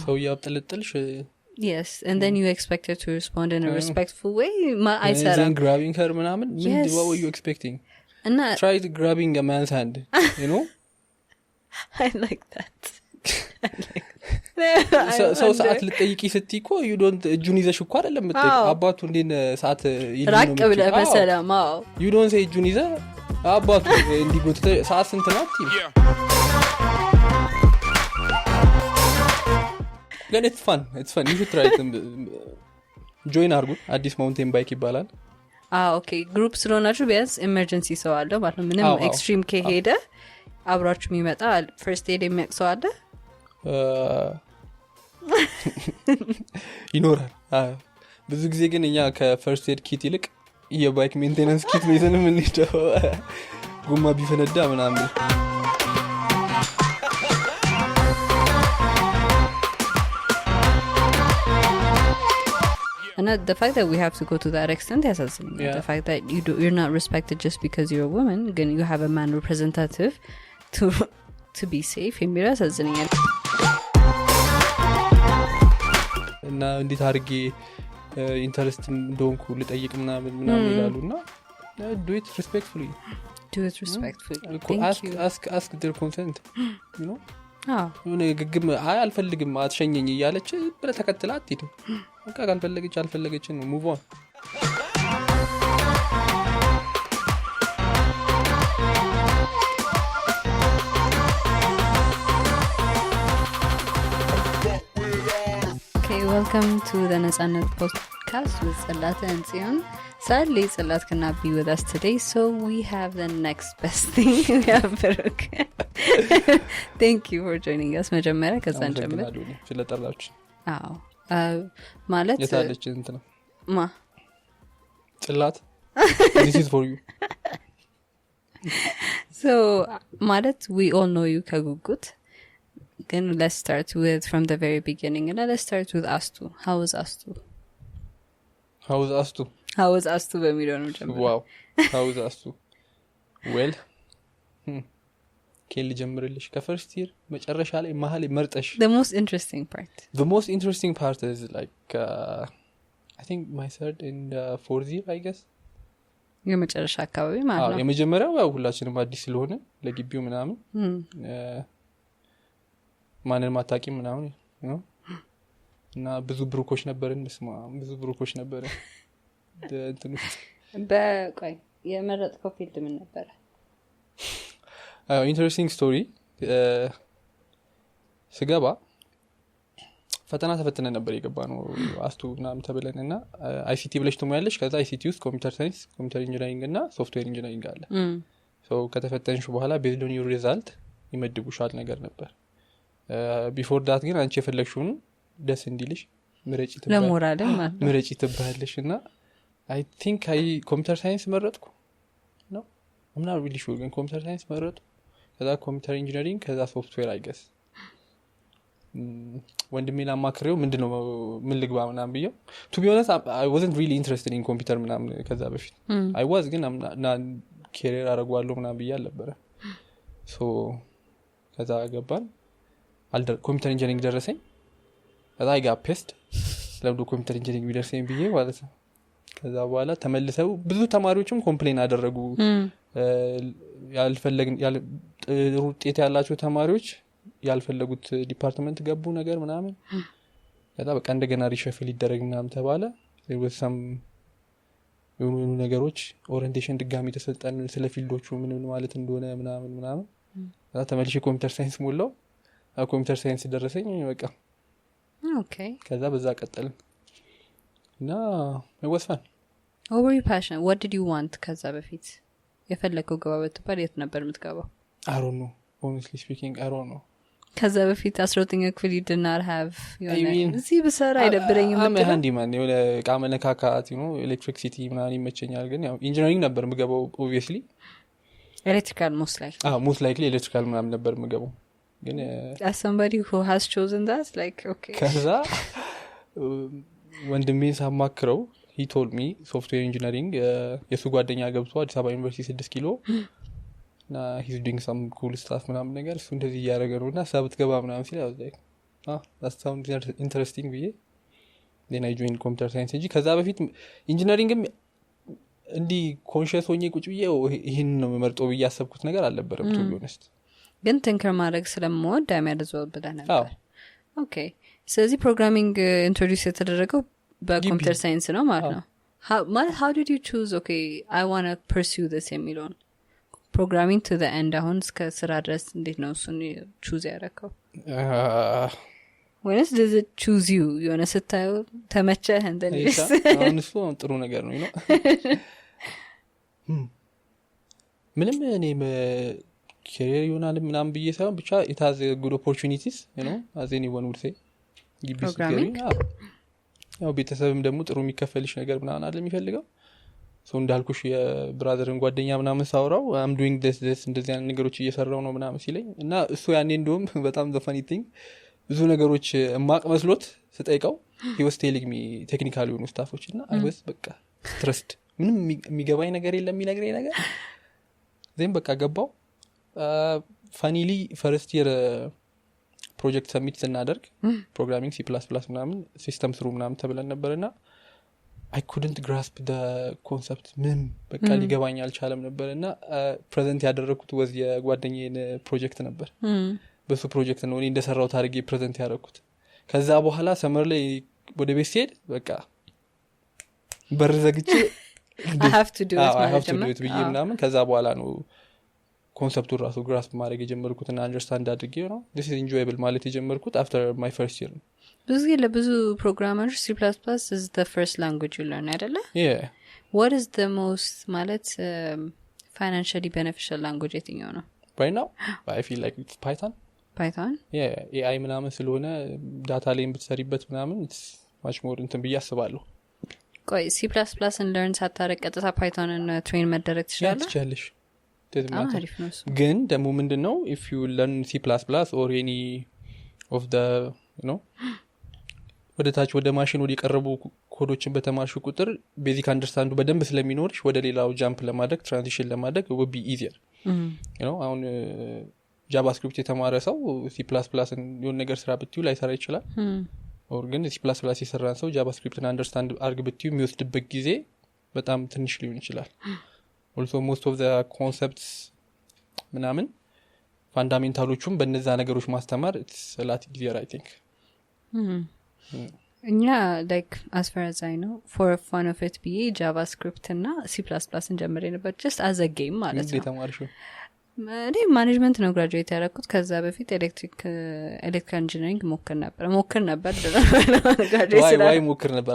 ሰው ያብጠለጥልሽ yes and then you expect her to respond in a respectful way I said then grabbing her ምናምን what were you expecting and try grabbing a man's hand you know I like that ሰው ሰዓት ልጠይቂ ስትይኮ you don't እጁን ይዘሽ እኮ አይደለም የምትጠይቅ አባቱ እንዴን ሰዓት ይልኝ ራቅ ብለህ በሰላም you don't say እጁን ይዘ አባቱ እንዲጎት ሰዓት ስንት ናት ግን it's fun you should try it join አርጉ አዲስ ማውንቴን ባይክ ይባላል okay group ስለሆናችሁ ቢያንስ emergency ሰው አለ ማለት ነው ምንም extreme ከሄደ አብራችሁ የሚመጣ first aid የሚያቅሰው አለ ይኖራል ብዙ ጊዜ ግን እኛ ከፈርስት ኤድ ኪት ይልቅ የባይክ ሜንቴናንስ ኪት ነው ይዘን የምንሄደው ጎማ ቢፈነዳ ምናምን and the fact that we have to go to that extent is the fact that you're not respected just because you're a woman again you have a man representative to be safe የሚያሳዝነኛል እና እንዴት አድርጌ ኢንተረስት እንደሆንኩ ልጠይቅ ምናምን ይላሉና do it respectfully ask their consent you know የሆነ ግግም አልፈልግም አትሸኘኝ እያለች ብለህ ተከትላ አትሄድ በቃ ካልፈለገች ነው move on okay welcome to the Netsanet Podcast with Salat and Tsiyon. Sadly Salat cannot be with us today so we have the next best thing we have Faruk. Thank you for joining us መጀመሪያ ከዛን ጀምር ስለጠራችሁ ማለት የታለች እንትና ማ ጽላት this is for you so ማለት we all know you ከጉጉት ግን let's start with from the very beginning and let's start with Astu how was Astu በሚለው ነው ጀምር wow how was Astu well ከል ጀምርልሽ ከፈርስት ይር መጨረሻ ላይ መሃል መርጠሽ the most interesting part is like I think my third and fourth year I guess የመጨረሻ አካባቢ ማለት ነው የመጀመሪያው ያው ሁላችንም አዲስ ስለሆነ ለግቢው ምናምን ማንንም አታውቂም ምናምን ነው እና ብዙ ብሩኮች ነበርን እንትኑ በቆይ የመረጥከው ፊልድ ምን ነበር ኢንተረስቲንግ ስቶሪ ስገባ ፈተና ተፈትነን ነበር የገባነው አስቱ ምናምን ተብለንና አይሲቲ ብለሽ ትሞያለሽ ከዛ አይሲቲ ውስጥ ኮምፒውተር ሳይንስ ኮምፒውተር ኢንጂነሪንግ እና ሶፍትዌር ኢንጂነሪንግ አለ ሶ ከተፈተንሽ በኋላ ቤዝድ ኦን ዩር ሪዛልት ይመድቡሻል ነገር ነበር ቢፎር ዳት ግን አንቺ የፈለግሽውን ደስ እንዲልሽ ምረጪ ትባያለሽ እና I think computer science መረጥኩ ነው I'm not really sure ግን computer science መረጥኩ ከዛ computer engineering ከዛ software I guess ወንድሜን አማክሬው ምንድነው ምን ልግባ ምናምን ብዬው to be honest I wasn't really interested in computer ምናምን ከዛ በፊት I was ግን career አረጋዋለሁ ምናምን ብዬ አልነበረ so ከዛ ገባን computer engineering ደረሰኝ ከዛ I got pissed ለምን computer engineering ቢደርሰኝ ብዬ ማለት ነው ከዛ በኋላ ተመልሰው ብዙ ተማሪዎችም ኮምፕሌን አደረጉ ጥሩ ውጤት ያላቸው ተማሪዎች ያልፈለጉት ዲፓርትመንት ገቡ ነገር ምናምን ከዛ በቃ እንደገና ሪሸፍል ይደረግ ምናምን ተባለ ወሰም የሆኑ ነገሮች ኦሪየንቴሽን ድጋሚ ተሰጠን ስለ ፊልዶቹ ምን ማለት እንደሆነ ምናምን ከዛ ተመልሼ ኮምፒውተር ሳይንስ ሞላው ኮምፒውተር ሳይንስ ደረሰኝ በቃ ኦኬ ከዛ በዛ ቀጠልን እና it was fun what were you passionate what did you want ከዛ በፊት የፈለከው ገባበት ባል የት ነበር የምትገባው I don't know honestly speaking I don't know ከዛ በፊት 12ኛ ክፍል you did not have እዚህ በሰራ አይደብረኝም ማለት handyman የሆነ ቃመነካካት you know electricity ምናምን ይመቸኛል ግን ያው ኢንጂነሪንግ ነበር የምገባው obviously electrical most likely electrical ምናምን ነበር የምገባው ግን as somebody who has chosen that like okay ከዛ ወንድሜን ሳማክረው he told me software engineering የሱ ጓደኛ ገብቶ አዲስ አበባ ዩኒቨርስቲ 6 ኪሎ እና he's doing some cool stuff ምናምን ነገር እሱ እንደዚህ ያደረገ ነውና ሳብት ገባ ምናምን ሲል I was like that sounds interesting ብዬ then I joined computer science እንጂ ከዛ በፊት ኢንጂነሪንግም እንዲ ኮንሺየስ ሆኜ ቁጭ ብዬ ይሄን ነው የምመርጠው ብዬ ያሰብኩት ነገር አልነበረም to be honest ግን ቲንከር ማድረግ ስለምወድ አይመርዘው ብለህ ነበር ኦኬ ስለዚህ ፕሮግራሚንግ ኢንትሮዲዩስ የተደረገው በኮምፒውተር ሳይንስ ነው ማለት ነው how did you choose okay I want to pursue this የሚለውን programming to the end አሁን እስከ ስራ ድረስ እንዴት ነው እሱን choose ያደረከው ወይስ does it choose you የሆነ ስታየው ተመቸህ እንደልስ አሁን እሱ ጥሩ ነገር ነው ምንም እኔ career ይሆናል ምናምን ብዬ ሳይሆን ብቻ it has good opportunities as anyone would say programming ያው ቤተሰብም ደግሞ ጥሩ የሚከፈልሽ ነገር ምናምን አለ የሚፈልገው so እንዳልኩሽ የብራዘርን ጓደኛ ምናምን ሳውራው I'm doing this እንደዚህ አይነት ነገሮች እየሰራው ነው ምናምን ሲለኝ እና እሱ ያኔ እንደውም በጣም the funny thing ብዙ ነገሮች ማቅ መስሎት ስጠይቀው he was telling me technical የሆኑ ስታፎች እና I was በቃ stressed ምንም የሚገባኝ ነገር የለም የሚነግረኝ ነገር then በቃ ገባው funnily first year ፕሮጀክት ሰሚት ስናደርግ ፕሮግራሚንግ C++ ምናምን ሲስተም ስሩ ምናምን ተብለን ነበርና I couldn't grasp the concept ምንም በቃ ሊገባኝ አልቻለም ነበርና ፕሬዘንት ያደረኩት was የጓደኛዬን ፕሮጀክት ነበር በሱ ፕሮጀክት ነው እኔ እንደሰራው ታርጌ ፕሬዘንት ያደረኩት ከዛ በኋላ ሰመር ላይ ወደ ቤት ሲሄድ በቃ በርዘግቼ I have to do it ብዬ ምናምን ከዛ በኋላ ነው ኮንሰፕቱ ራሱ grasp ማድረግ የጀመርኩትና አንደርስታንድ አድርጌ ነው this is enjoyable ማለት የጀመርኩት after my first year ብዙ ለብዙ ፕሮግራመሮች C++ is the first language you learn አይደለ yeah what is the most ማለት financially beneficial language የትኛው ነው right now I feel like it's Python yeah AI ምናምን ስለሆነ ዳታ ላይ ብትሰሪበት ምናምን it's much more እንትን ብዬ አስባለሁ ቆይ C++ን learn ሳታረቅ ቀጥታ Python-ን train መደረግ ትችላለህ ግን ደግሞ ምንድነው if you learn C++ or any of the ወደ ታች ወደ ማሽን ወደ ቀረቡ ኮዶችን በተማርሽ ቁጥር ቤዚክ አንደርስታንዱ በደንብ ስለሚኖርሽ ወደ ሌላው ጃምፕ ለማድረግ ትራንዚሽን ለማድረግ would be easier አሁን ጃቫስክሪፕት የተማረ ሰው C++ን የሆነ ነገር ስራ ብትዩ ላይሰራ ይችላል or ግን C++ የሰራን ሰው ጃቫስክሪፕትን አንደርስታንድ አርግ ብትዩ የሚወስድበት ጊዜ በጣም ትንሽ ሊሆን ይችላል also most of the concepts ምናምን ፋንዳሜንታሎቹም በእነዛ ነገሮች ማስተማር it's a lot easier I think yeah like as far as I know for fun of it be javascript እና C++ን ጀምሬ ነበር just as a game ማለት ነው ተማርሽው እኔ ማኔጅመንት ነው ግራጁዌት ያደረኩት ከዛ በፊት ኤሌክትሪካል ኢንጂነሪንግ ሞክር ነበር ግራጁዌት ዋይ ሞክር ነበር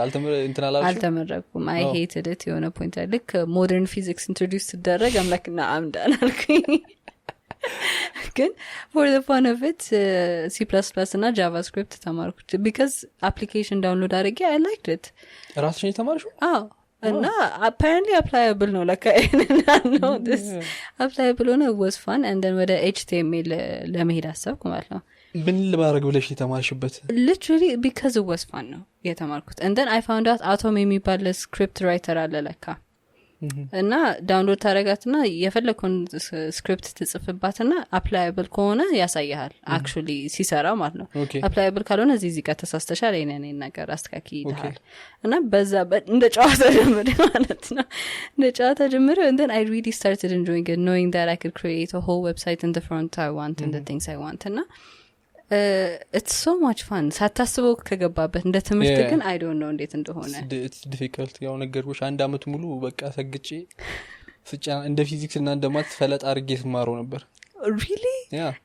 አልተመረኩም I hated it የሆነ ፖይንት ልክ ሞደርን ፊዚክስ ኢንትሮዲዩስ ተደረገ አምላክና አምዳን አልኩኝ ግን for the fun of it C++ እና javascript ተማርኩት because application download አድርጌ I liked it ራስሽን ተማርሽው እና apparently applicable ነው like no this applicable ነው was fun and then ወደ HTML ለመሄድ አሰብኩ ማለት ነው ምን ለማድረግ ብለሽ የተማርሽበት literally because it was fun ነው የተማርኩት and then I found out atom የሚባል script writer አለ ለካ እና ዳውንሎድ ታረጋትና የፈለከውን ስክሪፕት ትጽፍባትና applicable ከሆነ ያሳያል actually ሲሰራ ማለት ነው applicable ካልሆነ እዚህ ጋር ተሳስተሻል የኔ ነገር አስተካኪ ይላል እና በዛ እንደ ጨዋታ ጀምሬ ማለት ነው እንደ ጨዋታ ጀምሬ and then I really started enjoying it knowing that I could create a whole website in the front I want and the things I want እና it's so much fun ሳታስበው ከገባበት እንደ ትምህርት ግን I don't know እንዴት እንደሆነ it's difficult ያው ነገርኩሽ አንድ አመት ሙሉ በቃ ሰግጬ እንደ ፊዚክስ እና እንደ ማትስ ፈለጥ አድርጌ ስማረው ነበር really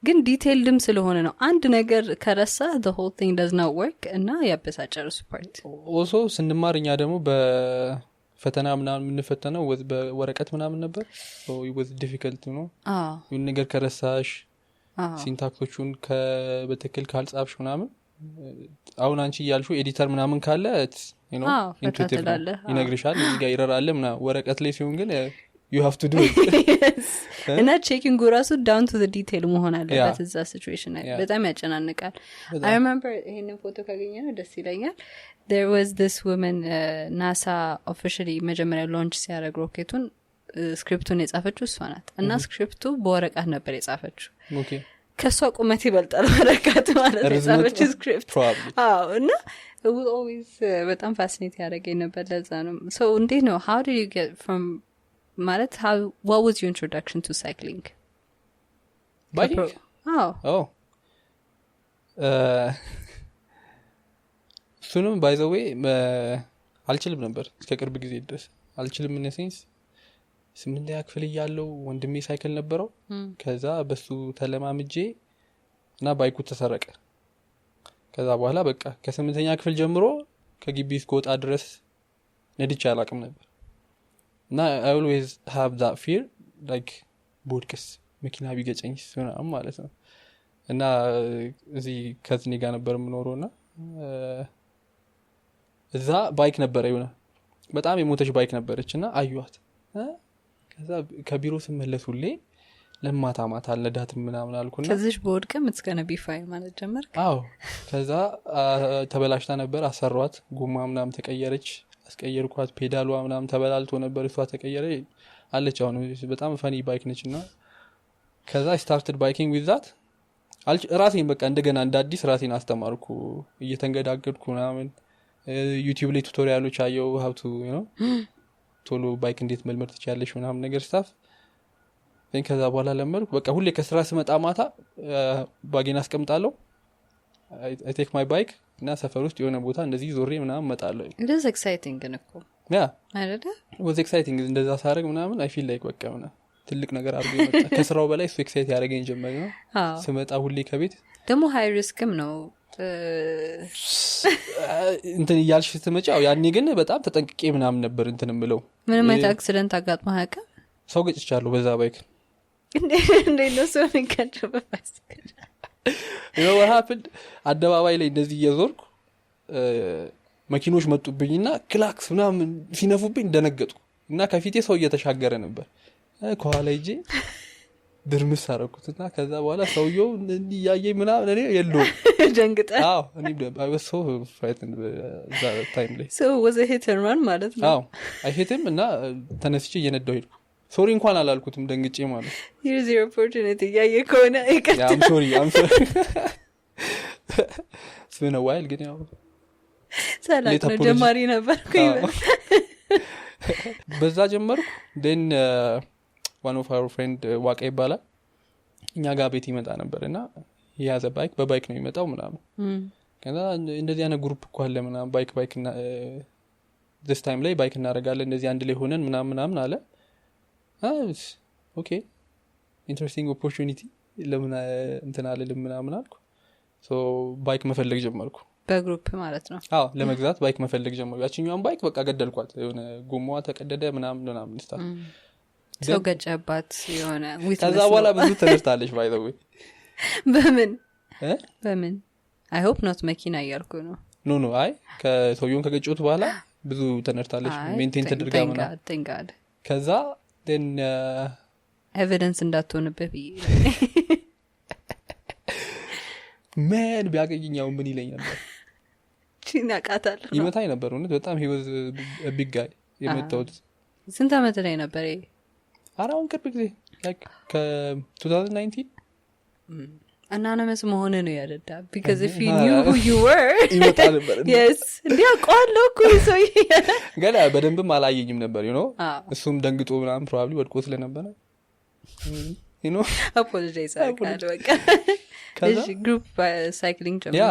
ግን ዲቴይልድም ስለሆነ ነው አንድ ነገር ከረሳ the whole thing does not work እና ያበሳጨር ሱፐርት also ስንማርኛ ደግሞ በፈተና ምናምን የምንፈተነው በወረቀት ምናምን ነበር so it was difficult ይሁን ነገር ከረሳሽ ሲንታክሶቹን በትክክል ካልጻፍሽ ምናምን አሁን አንቺ ያልሽው ኤዲተር ምናምን ካለ ኢንቱኢቲቭ ይነግርሻል እዚህ ጋር ይረራል ምናምን ወረቀት ላይ ሲሆን ግን you have to do it yes እና checking ራሱ down to the detail መሆን አለበት እዛ ሲቹዌሽን ላይ በጣም ያጨናንቃል I remember ይሄንን ፎቶ ካገኘነው ደስ ይለኛል there was this woman NASA officially መጀመሪያ ላንች ሲያደርግ ሮኬቱን ስክሪፕቱን የጻፈችው እሷ ናት እና ስክሪፕቱ በወረቀት ነበር የጻፈችው ከሷ ቁመት ይበልጣል ወረቀት ማለት ነው ስክሪፕት እና it will always በጣም ፋሲኔት ያደርገኝ ነበር ለዛ ነው so እንዴት ነው how did you get from ማለት what was your introduction to cycling biking እሱንም by the way አልችልም ነበር እስከ ቅርብ ጊዜ ድረስ አልችልም in a sense 8ኛ ክፍል እያለሁ ወንድሜ ሳይክል ነበረው ከዛ በሱ ተለማምጄ እና ባይኩ ተሰረቀ ከዛ በኋላ በቃ ከ8ኛ ክፍል ጀምሮ ከግቢ እስከወጣ ድረስ ነድቼ አላቅም ነበር እና I always have that fear like ቦድክስ መኪና ቢገጨኝስ ምናምን ማለት ነው እና እዚህ ከዝኔ ጋር ነበር የምኖረውና እዛ ባይክ ነበር ይሆነ በጣም የሞተች ባይክ ነበረችና አዩዋት ከዛ ከቢሮ ስመለስ ሁሌ ለማታማታ አልነዳትም ምናምን አልኩና ከዚህ ቦድከም it's going to be fine ማለት ጀመርክ አዎ ከዛ ተበላሽታ ነበር አሰሯት ጉማ ምናምን ተቀየረች አስቀየርኳት ፔዳሏ ምናምን ተበላልቶ ነበር እሷ ተቀየረ አለች አሁን በጣም ፈኒ ባይክ ነችና ከዛ I started biking with that ራሴን በቃ እንደገና እንደ አዲስ ራሴን አስተማርኩ እየተንገዳገድኩ ምናምን ዩቲዩብ ላይ ቱቶሪያሎች አየው how to you know ቶሎ ባይክ እንዴት መልመድ ትችያለሽ ምናምን ነገር ስታፍ ከዛ በኋላ ለመድኩ በቃ ሁሌ ከስራ ስመጣ ማታ ባጌን አስቀምጣለሁ I take my bike እና ሰፈር ውስጥ የሆነ ቦታ እንደዚህ ዞሬ ምናምን መጣለሁ it is exciting ግን እኮ አይደለ it was exciting እንደዛ ሳረግ ምናምን I feel like በቃ ምናምን ትልቅ ነገር አድርጎ መጣ ከስራው በላይ እሱ ኤክሳይት ያደረገኝ ጀመረ ነው ስመጣ ሁሌ ከቤት ደግሞ ሃይ ሪስክም ነው እንትን ያልሽ ስትመጪው ያኔ ግን በጣም ተጠንቅቄ ምናምን ነበር እንትን ምለው ምንም አይነት አክሲደንት አጋጥማ ያቀም ሰው ገጭቻለሁ በዛ ባይክ እንዴ ነው ሰው ንካቸው በፋስከዳ you know what happened አደባባይ ላይ እንደዚህ እየዞርኩ መኪኖች መጡብኝና ክላክስ ምናምን ሲነፉብኝ ደነገጥኩ እና ከፊቴ ሰው እየተሻገረ ነበር ከኋላ ይጄ ድርምስ አረኩትና ከዛ በኋላ ሰውየው እንዲያየኝ ምናምን እኔ የለው ጀንግጣ አዎ እኔ I was so frightened that time ላይ so was a hit and run ማለት ነው አዎ I hit him እና ተነስቼ እየነዳሁ ሄድኩ ሶሪ እንኳን አላልኩትም ደንግጬ ማለት here's your opportunity ያየ ከሆነ ይቀጥታ I'm sorry it's been a while ግን ያው ሰላም ነው ጀማሪ ነበርኩ በዛ ጀመርኩ then one of our friend ዋቀ ይባላል እኛ ጋር ቤት ይመጣ ነበርና ያዘ ባይክ በባይክ ነው ይመጣው ምናምን ከዛ እንደዚህ አይነት ግሩፕ እኮ አለ ምናምን ባይክ እና this time ላይ ባይክ እናደርጋለን እንደዚህ አንድ ላይ ሆነን ምናምን አለ ኦኬ ኢንትረስቲንግ ኦፖርቹኒቲ ለምን እንትን አለልም ምናምን አልኩ so ባይክ መፈለግ ጀመርኩ በግሩፕ ማለት ነው አዎ ለመግዛት ባይክ መፈለግ ጀመርኩ ያቺኛውን ባይክ በቃ ገደልኳት የሆነ ጎማዋ ተቀደደ ምናምን ስታፍ ሰው ገጨባት የሆነ ከዛ በኋላ ብዙ ተነስታለች by the way በምን I hope not መኪና ያልኩ ነው no አይ ከሰውየውን ከገጨሁት በኋላ ብዙ ተነስታለች ሜንቴን ተደርጋ ምናምን thank god ከዛ then evidence እንዳትሆንበት man ቢያገኝኛው ምን ይለኛል ቺናቃታል ይመታኝ ነበር እውነት በጣም he was a big guy የመጣው ስንት አመት ላይ ነበር አራውን ቅርብ ጊዜ like ከ2019 anonymous መሆን ነው ያደዳ because if you knew who you were ይመጣ ነበር yes እንዲያውቀዋለሁ እኮ ሰው ገና በደንብም አላየኝም ነበር you know እሱም ደንግጦ ምናምን probably ወድቆ ስለነበረ you know apologize አካል በቃ ከዛ ግሩፕ ሳይክሊንግ ጀመረ ያ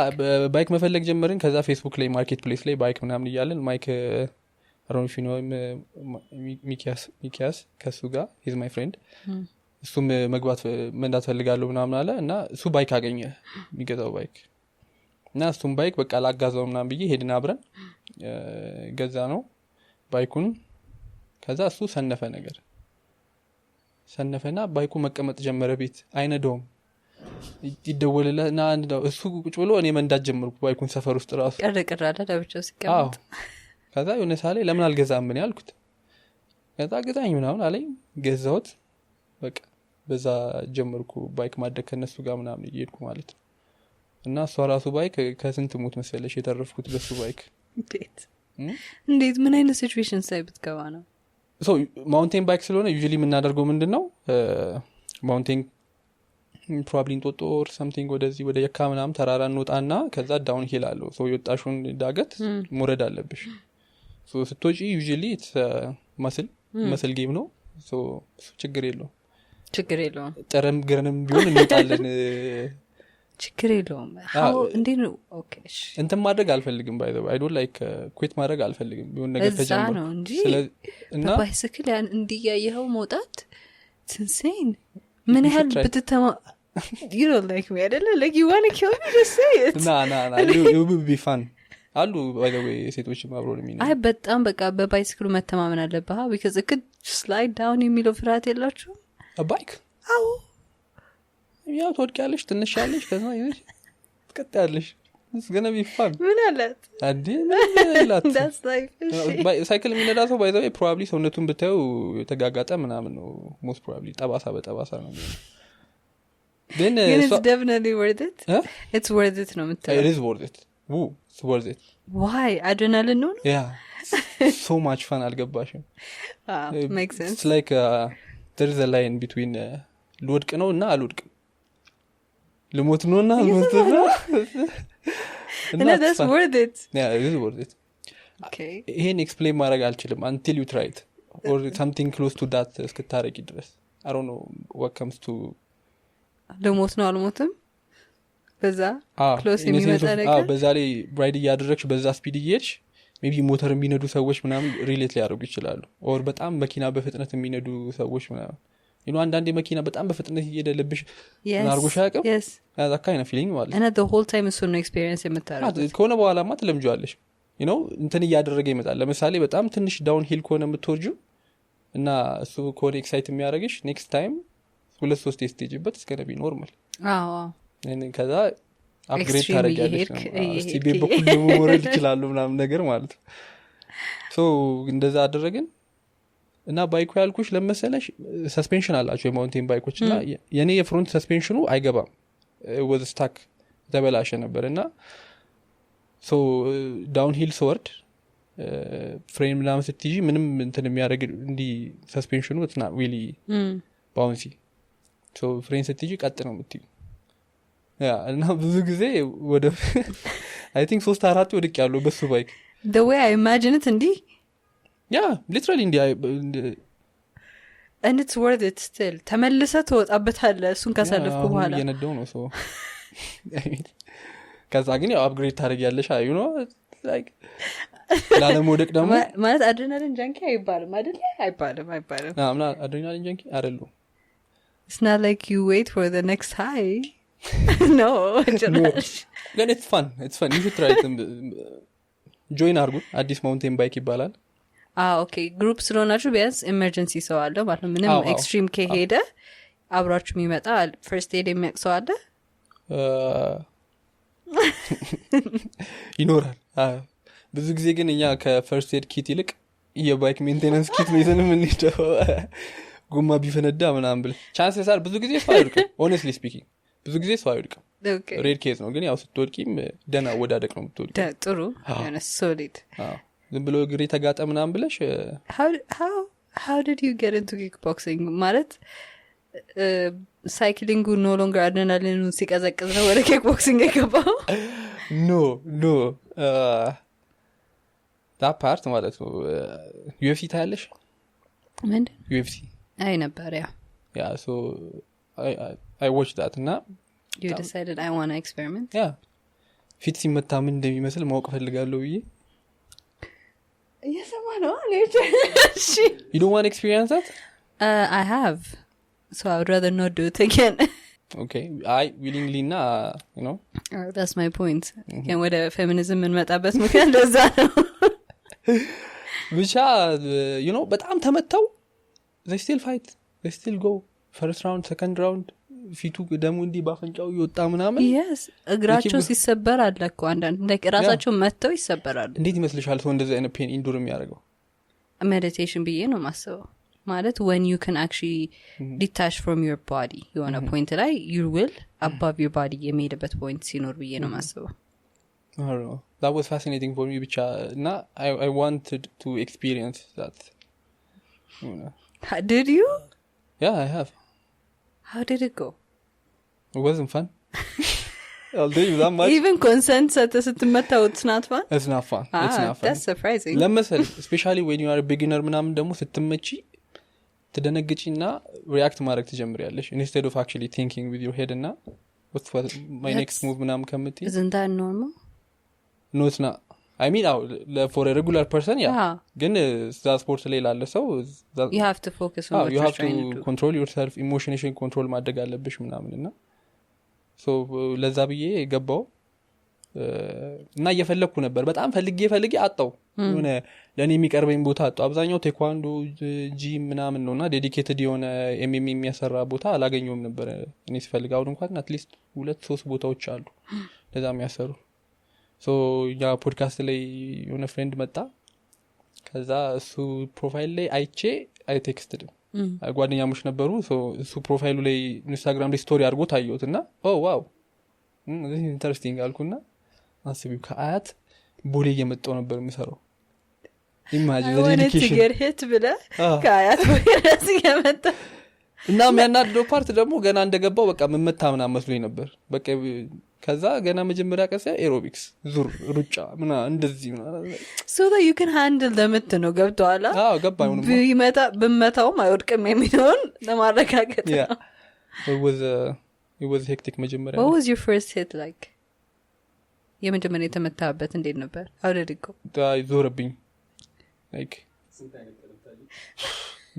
ባይክ መፈለግ ጀመርን ከዛ ፌስቡክ ላይ ማርኬት ፕሌስ ላይ ባይክ ምናምን ይያለን ማይክ ሮንፊኖ ሚኪያስ ከሱ ጋር he's my friend እሱም መግባት መንዳት ፈልጋለሁ ምናምን አለ እና እሱ ባይክ አገኘ የሚገዛው ባይክ እና እሱም ባይክ በቃ ላጋዛው ምናምን ብዬ ሄድና አብረን ገዛ ነው ባይኩን ከዛ እሱ ሰነፈና ባይኩ መቀመጥ ጀመረ ቤት አይነዶም ይደወልልና እሱ ቁጭ ብሎ እኔ መንዳት ጀመርኩ ባይኩን ሰፈር ውስጥ ራሱ ቀረቀራ ለብቻው ሲቀመጥ ከዛ የሆነ ሳለ ለምን አልገዛም ምን ያልኩት ከዛ ገዛኝ ምናምን አለኝ ገዛሁት በቃ በዛ ጀመርኩ ባይክ ማደግ ከነሱ ጋር ምናምን እየሄድኩ ማለት ነው እና እሷ ራሱ ባይክ ከስንት ሞት መሰለሽ የተረፍኩት በሱ ባይክ እንዴት ምን አይነት ሲቹዌሽን ላይ ብትገባ ነው ማውንቴን ባይክ ስለሆነ ዩዥሊ የምናደርገው ምንድነው ማውንቴን ፕሮባብሊ እንጦጦ or something ወደዚህ ወደ የካ ምናምን ተራራ እንወጣና ከዛ ዳውን ሂል አለው ሶ የወጣሽውን ዳገት መውረድ አለብሽ ሶ ስትወጪ usually it's muscle game ነው ሶ ችግር የለውም ጠረም ግረንም ቢሆን እንወጣለን ችግር የለውም እንዴ ነው ኦኬ እንትን ማድረግ አልፈልግም by the way I don't like quit ማድረግ አልፈልግም ቢሆን ነገር ተጀምሮ እና ባይስክል ያን እንዲያየው መውጣት insane ምን ያህል ብትተማ you don't like me አይደለ like you want to kill me just say it no it will be fun አሉ by the way ሴቶች ማብሮን የሚነው አይ በጣም በቃ በባይስክሉ መተማመን አለብህ because it could slide down የሚለው ፍርሃት የላችሁ a bike አዎ ያው ትወድቂያለሽ ትነሻለሽ ከዛ ይሄ ትቀጥያለሽ it's gonna be fun ምን አላት አዲ ላት that's like ሳይክል የሚነዳ ሰው by the way probably ሰውነቱን ብታዩ የተጋጋጠ ምናምን ነው most probably ጠባሳ ነው then it's definitely worth it it's worth it ነው የምትለው it is worth it it's worth it why adrenaline no yeah so much fun አልገባሽም makes sense it's like there is a line between ልወድቅ ነውና አልወድቅም ልሞት ነውና አልሞት ነው and that's worth it yeah it is worth it okay ይሄን explain ማድረግ አልችልም until you try it or something close to that እስክታረቂ ድረስ I don't know what comes to ልሞት ነው አልሞትም በዛ close የሚመጣ ነገር በዛ ላይ ራይድ ያደረግሽ በዛ ስፒድ እየሄድሽ maybe ሞተር የሚነዱ ሰዎች ምናምን ሪሌት ሊያደርጉ ይችላሉ or በጣም መኪና በፍጥነት የሚነዱ ሰዎች ምናምን አንዳንዴ መኪና በጣም በፍጥነት እየደለብሽ ናርጎሽ ያቀም that kind of feeling ማለት and the whole time so no experience የምታረጉት ከሆነ በኋላማ ትለምጂዋለሽ እንትን እያደረገ ይመጣል ለምሳሌ በጣም ትንሽ ዳውን ሂል ከሆነ የምትወርጂው እና እሱ ኮድ ኤክሳይት የሚያደርግሽ ኔክስት ታይም 2-3 ስቴጅበት እስከ ነቢ ኖርማል ከዛ አፕግሬድ ታረጋለሽ እስቲ በኩል መሞረድ ይችላል ምናምን ነገር ማለት ሶ እንደዛ አደረግን እና ባይኩ ያልኩሽ ለመሰለሽ ሰስፔንሽን አላቸው የማውንቴን ባይኮች እና የኔ የፍሮንት ሰስፔንሽኑ አይገባም was stuck ተበላሸ ነበርና ሶ ዳውን ሂል ስወርድ ፍሬም ምናምን ስትይጂ ምንም እንትን የሚያደርግ እንዲ ሰስፔንሽኑ it's not really bouncy ሶ ፍሬም ስትይጂ ቀጥ ነው የምትይው እና ብዙ ጊዜ ወደ I think 3-4 ወድቅ ያለው በሱ ባይክ the way I imagine it እንዲ yeah literally india and it's worth it still ተመልሰ ተወጣበታለ እሱን ካሳለፍኩ በኋላ የነደው ነው so ከዛ ግን ያው አፕግሬድ ታረጋለሽ you know like ላለመውደቅ ደግሞ ማለት አድሬናሊን ጃንኪ አይባልም አይደል አይባልም አምና አድሬናሊን ጃንኪ አይደለም it's not like you wait for the next high no then it's fun you should try it join አርጉ አዲስ ማውንቴን ባይክ ይባላል okay ግሩፕ ስለሆናችሁ ቢያንስ ኢመርጀንሲ ሰው አለ ማለት ነው ምንም ኤክስትሪም ከሄደ አብራችሁ የሚመጣ ፈርስት ኤድ የሚያቅሰው አለ ይኖራል ብዙ ጊዜ ግን እኛ ከፈርስት ኤድ ኪት ይልቅ የባይክ ሜንቴናንስ ኪት ነው ይዘን የምንሄደው ጎማ ቢፈነዳ ምናምን ብለ ቻንስስ አር ብዙ ጊዜ ሰው አይወድቅም honestly speaking ብዙ ጊዜ ሰው አይወድቅም ሬድ ኬዝ ነው ግን ያው ስትወድቂም ደና ወዳደቅ ነው የምትወድቂው ጥሩ ያነ ሶሊድ ዝም ብሎ እግሬ ተጋጠ ምናምን ብለሽ how did you get into kickboxing ማለት ሳይክሊንግ no longer adrenaline ሲቀዘቅዝ ነው ወደ kickboxing የገባው no that part ማለት ነው UFC ታያለሽ ምን UFC አይ ነበር yeah so I watched that እና you decided I want to experiment yeah ፊት ሲመታ ምን እንደሚመስል ማወቅ ፈልጋለሁ ብዬ yes I want you don't want to experience that I have so I would rather not do it again okay I willingly na you know that's my point can with feminism እንመጣበት ምክንያት ለዛ ነው ብቻ you know በጣም ተመታው they still fight they still go first round second round ፊቱ ደሙ እንዲ ባፈንጫው ይወጣ ምናምን yes እግራቸው ሲሰበር አለኩ አንዳንድ like ራሳቸው መተው ይሰበራሉ እንዴት ይመስልሻል ሰው እንደዚህ አይነት ፔን ኢንዱር የሚያደርገው meditation ብዬ ነው ማሰበው ማለት when you can actually detach from your body you on a point ላይ you will above your body የሚሄድበት point ሲኖር ብዬ ነው ማሰበው I don't know that was fascinating for me ብቻ እና I wanted to experience that did you yeah I have how did it go it wasn't fun. I'll tell you that much. Even consent ስትመታው it's not fun? It's not fun. It's not fun. That's surprising. ለምሳሌ especially when you are a beginner ምናምን ደግሞ ስትመጪ ትደነግጪና react ማድረግ ትጀምሪያለሽ instead of actually thinking with your head እና what's my next move ምናምን ከምትይ. Isn't that normal? No, it's not. I mean, for a regular person, yeah. ግን እዛ ስፖርት ላይ ላለ ሰው you have to focus on what you you're have trying to to do. control yourself, emotionally control ማድረግ አለብሽ ምናምን እና so ለዛ ብዬ ገባው እና እየፈለኩ ነበር በጣም ፈልጌ አጣው የሆነ ለኔ የሚቀርበኝ ቦታ አጣው አብዛኛው ቴኳንዶ ጂም ምናምን ነውና ዴዲኬትድ የሆነ ኤምኤም የሚያሰራ ቦታ አላገኘውም ነበር እኔ ስፈልግ አሁን እንኳን at least 2-3 ቦታዎች አሉ ለዛ የሚያሰሩ so ያ ፖድካስት ላይ የሆነ ፍሬንድ መጣ ከዛ እሱ ፕሮፋይል ላይ አይ ቴክስትድ ጓደኛሞች ነበሩ so እሱ ፕሮፋይሉ ላይ ኢንስታግራም ላይ ስቶሪ አድርጎ ታየውትና ዋው this is interesting አልኩና አስቢው ከአያት ቦሌ እየመጣው ነበር የምሰራው imagine the dedication get hit ብለ ከአያት ቦሌ ራስ እየመጣ እና የሚያናድደው ፓርት ደግሞ ገና እንደገባው በቃ መመታ ምናምን መስሎኝ ነበር በቃ ከዛ ገና መጀመሪያ ቀስ ኤሮቢክስ ዙር ሩጫ ምና እንደዚህ so that you can handle them ነው ገብቷላ ገባኝ ነው በመታውም አይወድቅም የሚሆን ለማረጋገጥ ነው it was hectic መጀመሪያ what was your first hit like የመጀመሪያ የተመታበት እንዴት ነበር how did it go ዞረብኝ like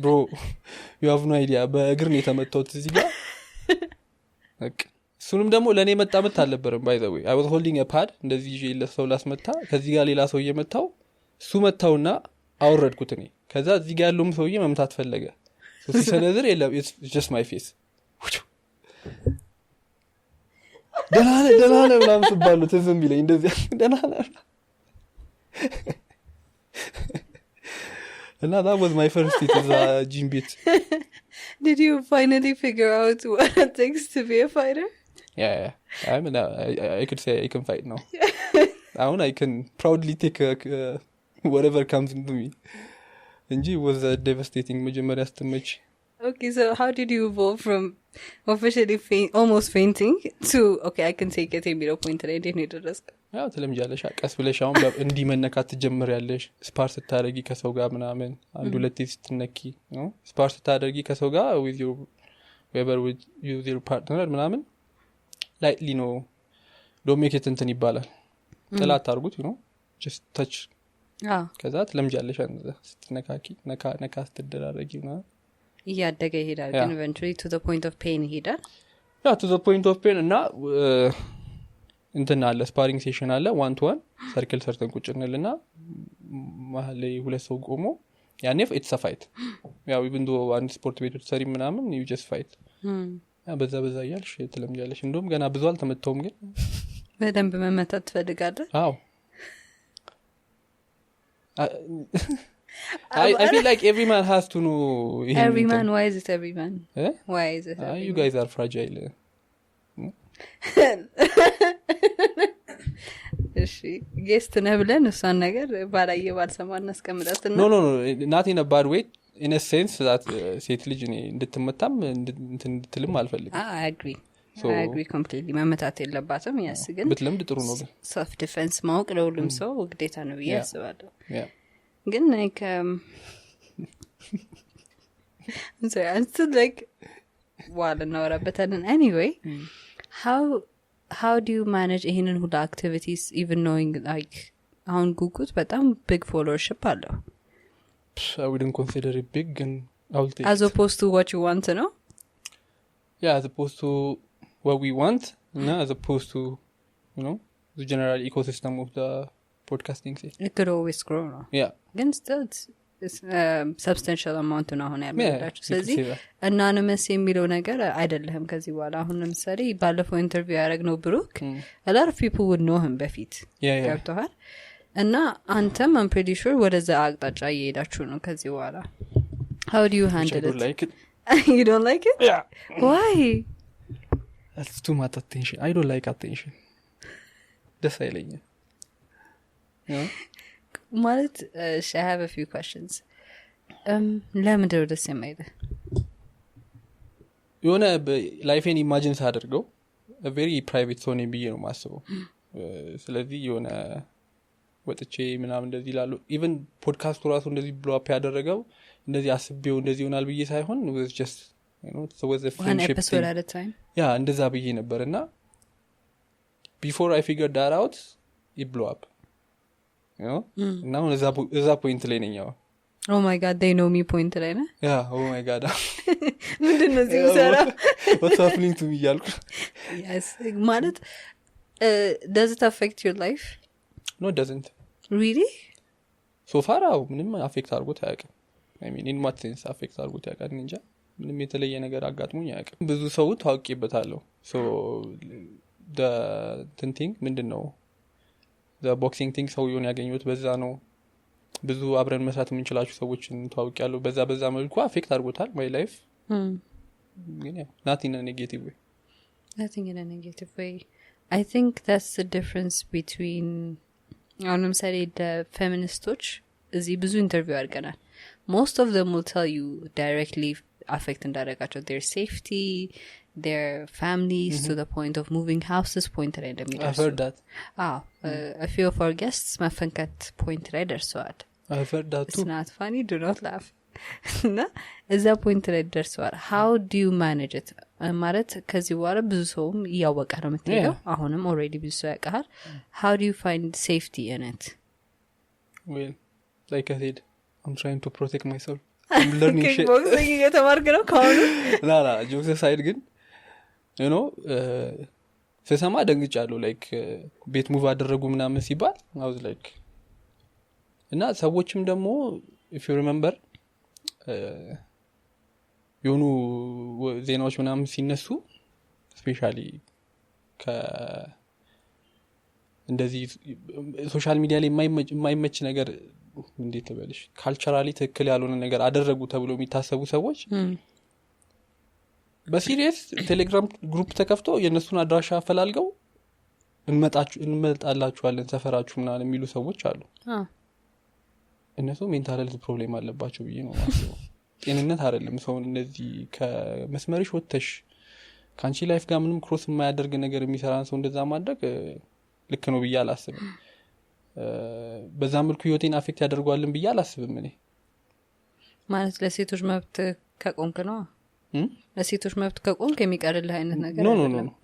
bro you have no idea በእግር ነው የተመታሁት እዚህ ጋር በቃ እሱንም ደግሞ ለኔ መጣመት አልነበረም by the way I was holding a pad እንደዚህ ይዤ ለሰው ላስመታ ከዚህ ጋር ሌላ ሰው እየመታው እሱ መታውና አወረድኩት እኔ ከዛ እዚህ ጋር ያለውም ሰውዬ መምታት ፈለገ so ሲሰነዝር it's just my face ደላለ ምናምን ስባሉ ተዝም ቢለኝ እንደዚህ ደላለ and that was my first hit as a gym beat. Did you finally figure out what it takes to be a fighter? Yeah. I mean, I could say I can fight now. Now I can proudly take whatever comes into me. And it was devastating. መጀመሪያ ስትመጪ Okay, so how did you evolve from officially almost fainting to okay, I can take it የሚለው point ላይ እንዴት ነው የደረስከው? ያው ትለምጃለሽ ቀስ ብለሽ አሁን እንዲህ መነካት ትጀምሪያለሽ ስፓርት ስታደርጊ ከሰው ጋር ምናምን አንድ ሁለት ስትነኪ ነው ስፓርት ስታደርጊ ከሰው ጋር with your whoever with your partner ምናምን lightly ነው don't make it እንትን ይባላል ጥላት አድርጉት ነው just touch ከዛ ትለምጃለሽ ስትነካኪ ነካ ስትደራረጊ ነው እያደገ ይሄዳል ግን eventually to the point of pain ይሄዳል to the point of pain እና እንትን አለ ስፓሪንግ ሴሽን አለ 1 to 1 ሰርክል ሰርተን ቁጭ እንልና መሀል ላይ ሁለት ሰው ቆሞ ያኔ it's a fight ያው even though አንድ ስፖርት ቤት ተሰሪ ምናምን you just fight በዛ ያልሽ ትለምጃለሽ እንደውም ገና ብዙ አልተመተውም ግን በደንብ መመታት ትፈልጋለህ I feel like every man has to know every man why is it every man why is it you guys are fragile እሺ ጌስት ነው ብለን እሷን ነገር ባላየ ባልሰማን አስቀምጣትና no not in a bad way in a sense that ሴት ልጅ እኔ እንድትመታም እንድትልም አልፈልግም I agree completely መመታት የለባትም ያስግን ብትለምድ ጥሩ ነው self defense ማወቅ ለሁሉም ሰው ግዴታ ነው ብዬ አስባለሁ ግን like I'm sorry I'm still like while እናወራበታለን anyway how do you manage ይሄንን ሁሉ activities even knowing like አሁን ጉጉት በጣም big followership አለው I wouldn't consider it big and I'll take as opposed to what you want to know as opposed to what we want as opposed to you know the general ecosystem of the podcasting scene it could always grow no ግን still it's substantial amount ነው አሁን ያመጣችሁ ስለዚህ anonymous የሚለው ነገር አይደለም ከዚህ በኋላ አሁን ለምሳሌ ባለፈው ኢንተርቪው ያደረግነው ብሩክ a lot of people would know him በፊት ገብቷል እና አንተም I'm pretty sure ወደዛ አቅጣጫ እየሄዳችሁ ነው ከዚህ በኋላ how do you handle it like it you don't like it why that's too much attention I don't like attention ደስ አይለኝም ማለት I have a few questions ለምንድነው ደስ የማይልህ የሆነ ላይፌን ኢማጂን ሳደርገው a very private zone ብዬ ነው ማስበው ስለዚህ የሆነ ወጥቼ ምናምን እንደዚህ ላሉ even ፖድካስቱ ራሱ እንደዚህ ብሎ አፕ ያደረገው እንደዚህ አስቤው እንደዚህ ይሆናል ብዬ ሳይሆን it was just you know it was a friendship episode at a time እንደዛ ብዬ ነበርና before I figured that out it blew up you know now እዛ ፖይንት ላይ ነኝ oh my god they know me point ላይ ነው oh my god ምንድነው ሲሰራ what's happening to me ያልኩ yes ማለት does it affect your life no it doesn't really so far ምንም affect አድርጎት አያውቅም I mean in what sense affect አድርጎት ያውቃል እንጃ ምንም የተለየ ነገር አጋጥሞኝ አያውቅም ብዙ ሰው ታውቂበታለሁ so the thing ምንድነው the boxing thing ሰው ይሆን ያገኙት በዛ ነው ብዙ አብረን መስራት የምንችላቸው ሰዎችን ታውቂያለሁ በዛ መልኩ affect አድርጎታል my life ግን not in a negative way nothing in a negative way I think that's the difference between አሁንም say the feminists እዚህ ብዙ ኢንተርቪው አድርገናል most of them will tell you directly affect እንዳደረጋቸው their safety their families to the point of moving houses point ላይ እንደሚደርሱ I've heard that a few of our guests መፈንከት point ላይ ደርሰዋል I've heard that too it's not funny do not laugh እና እዛ point ላይ ደርሰዋል how do you manage it ማለት ከዚህ በኋላ ብዙ ሰውም ያወቀ ነው የምትሄደው አሁንም already ብዙ ሰው ያውቃል how do you find safety in it well like I said I'm trying to protect myself I'm learning shit boxing እየተማርክ ነው ካሁን ላ jokes aside ግን you know ስሰማ ደንግጫለሁ like ቤት ሙቭ አደረጉ ምናምን ሲባል I was like እና ሰዎችም ደግሞ if you remember የሆኑ ዜናዎች ምናምን ሲነሱ especially እንደዚህ ሶሻል ሚዲያ ላይ የማይመች ነገር እንዴት ተበልሽ ካልቸራሊ ትክክል ያልሆነ ነገር አደረጉ ተብሎ የሚታሰቡ ሰዎች በሲሪየስ ቴሌግራም ግሩፕ ተከፍቶ የነሱን አድራሻ አፈላልገው እንመጣላችኋለን ሰፈራችሁ ምናምን የሚሉ ሰዎች አሉ እነሱ ሜንታል ሄልዝ ፕሮብሌም አለባቸው ብዬ ነው ማስበው ጤንነት አይደለም ሰው እንደዚህ ከመስመርሽ ወጥተሽ ካንቺ ላይፍ ጋር ምንም ክሮስ የማያደርግ ነገር የሚሰራን ሰው እንደዛ ማድረግ ልክ ነው ብዬ አላስብም በዛ መልኩ ህይወቴን አፌክት ያደርጋልን ብዬ አላስብም እኔ ማለት ለሴቶች መብት ከቆንክ ነው ለሴቶች መብት ከቆንክ የሚቀርልህ አይነት ነገር ኖ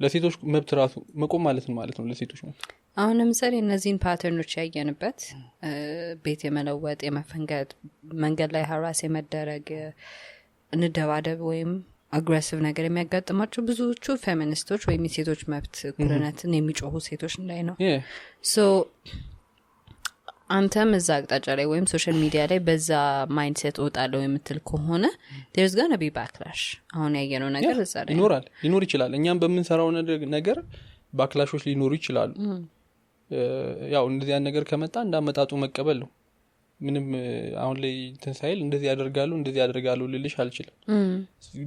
ለሴቶች መብት ራሱ መቆም ማለት ነው ለሴቶች መብት አሁን ለምሳሌ እነዚህን ፓተርኖች ያየንበት ቤት የመለወጥ የመፈንገጥ መንገድ ላይ ሀራስ የመደረግ እንደባደብ ወይም አግሬሲቭ ነገር የሚያጋጥማቸው ብዙዎቹ ፌሚኒስቶች ወይም የሴቶች መብት እኩልነትን የሚጮሁ ሴቶች ላይ ነው ሶ አንተም እዛ አቅጣጫ ላይ ወይም ሶሻል ሚዲያ ላይ በዛ ማይንድሴት ወጣለው የምትል ከሆነ there's going to be backlash አሁን ያየነው ነገር እዛ ላይ ሊኖር ይችላል እኛም በመንሰራው ነገር ባክላሾች ሊኖሩ ይችላሉ ያው እንደዚህ ያን ነገር ከመጣ እንዳመጣጡ መቀበል ነው ምንም አሁን ላይ ተንሳይል እንደዚህ ያደርጋሉ ልልሽ አልችልም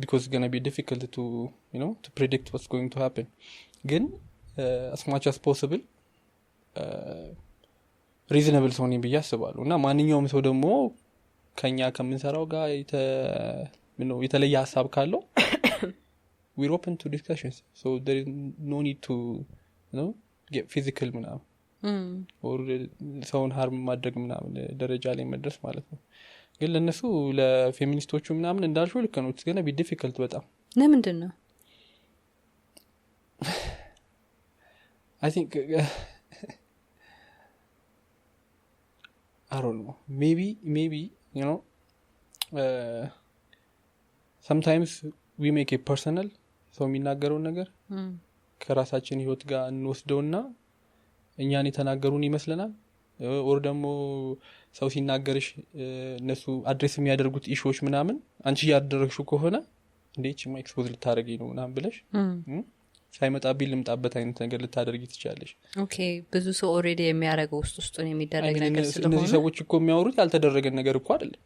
because it's going to be difficult to you know to predict what's going to happen ግን as much as possible reasonable ሰው ነኝ ብዬ አስባለሁ እና ማንኛውም ሰው ደግሞ ከኛ ከምንሰራው ጋር የተለየ ሐሳብ ካለው we're open to discussions so there is no need to you know get physical ምናምን or ሰውን harm ማድረግ ምናምን ደረጃ ላይ መድረስ ማለት ነው ግን ለነሱ ለፌሚኒስቶቹ ምናምን እንዳልሽው ልክ ነው it's going to be difficult በጣም ለምንድን ነው I think I don't know maybe you know sometimes we make it personal so የሚናገረው ነገር ከራሳችን ህይወት ጋር እንወስደውና እኛን የተናገሩን ይመስለናል or ደግሞ ሰው ሲናገርሽ እነሱ አድሬስ የሚያደርጉት ኢሹዎች ምናምን አንቺ ያደረግሽው ከሆነ እንዴት ኤክስፖዝ ልታደርጊ ነው ምናምን ብለሽ ሳይመጣብኝ ልምጣበት አይነት ነገር ልታደርጊ ትችላለሽ ኦኬ ብዙ ሰው ኦሬዲ የሚያደርገው ውስጡን የሚደረግ ነገር ስለሆነ እነዚህ ሰዎች እኮ የሚያወሩት ያልተደረገ ነገር እኮ አይደለም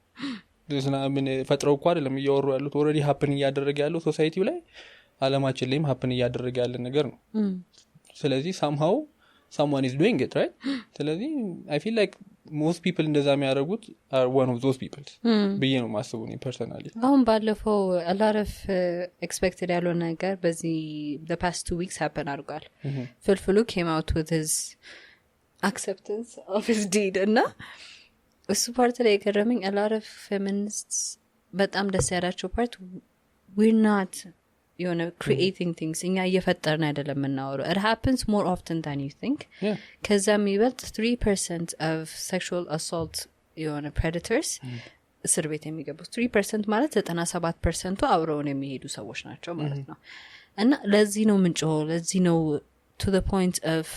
ምን ፈጥረው እኮ አይደለም እያወሩ ያሉት ኦሬዲ ሃፕን እያደረገ ያለው ሶሳይቲው ላይ አለማችን ላይም ሃፕን እያደረገ ያለ ነገር ነው ስለዚህ somehow someone is doing it right ስለዚህ I feel like most people እንደዛ የሚያደርጉት are one of those people ብዬ ነው ማስበው እኔ personally አሁን ባለፈው a lot of expected ያለው ነገር በዚህ the past 2 weeks happen አድርጓል ፍልፍሉ came out with his acceptance of his deed እና እሱ ፓርት ላይ የገረመኝ a lot of feminists በጣም ደስ ያላቸው ፓርት we're not creating things እኛ እየፈጠርን አይደለም እናወራው it happens more often than you think ከዛ የሚበልጥ 3% of sexual assault predators እስር ቤት የሚገቡት 3% ማለት 97% አብረውን የሚሄዱ ሰዎች ናቸው ማለት ነው እና ለዚህ ነው ምንጮው ለዚህ ነው to the point of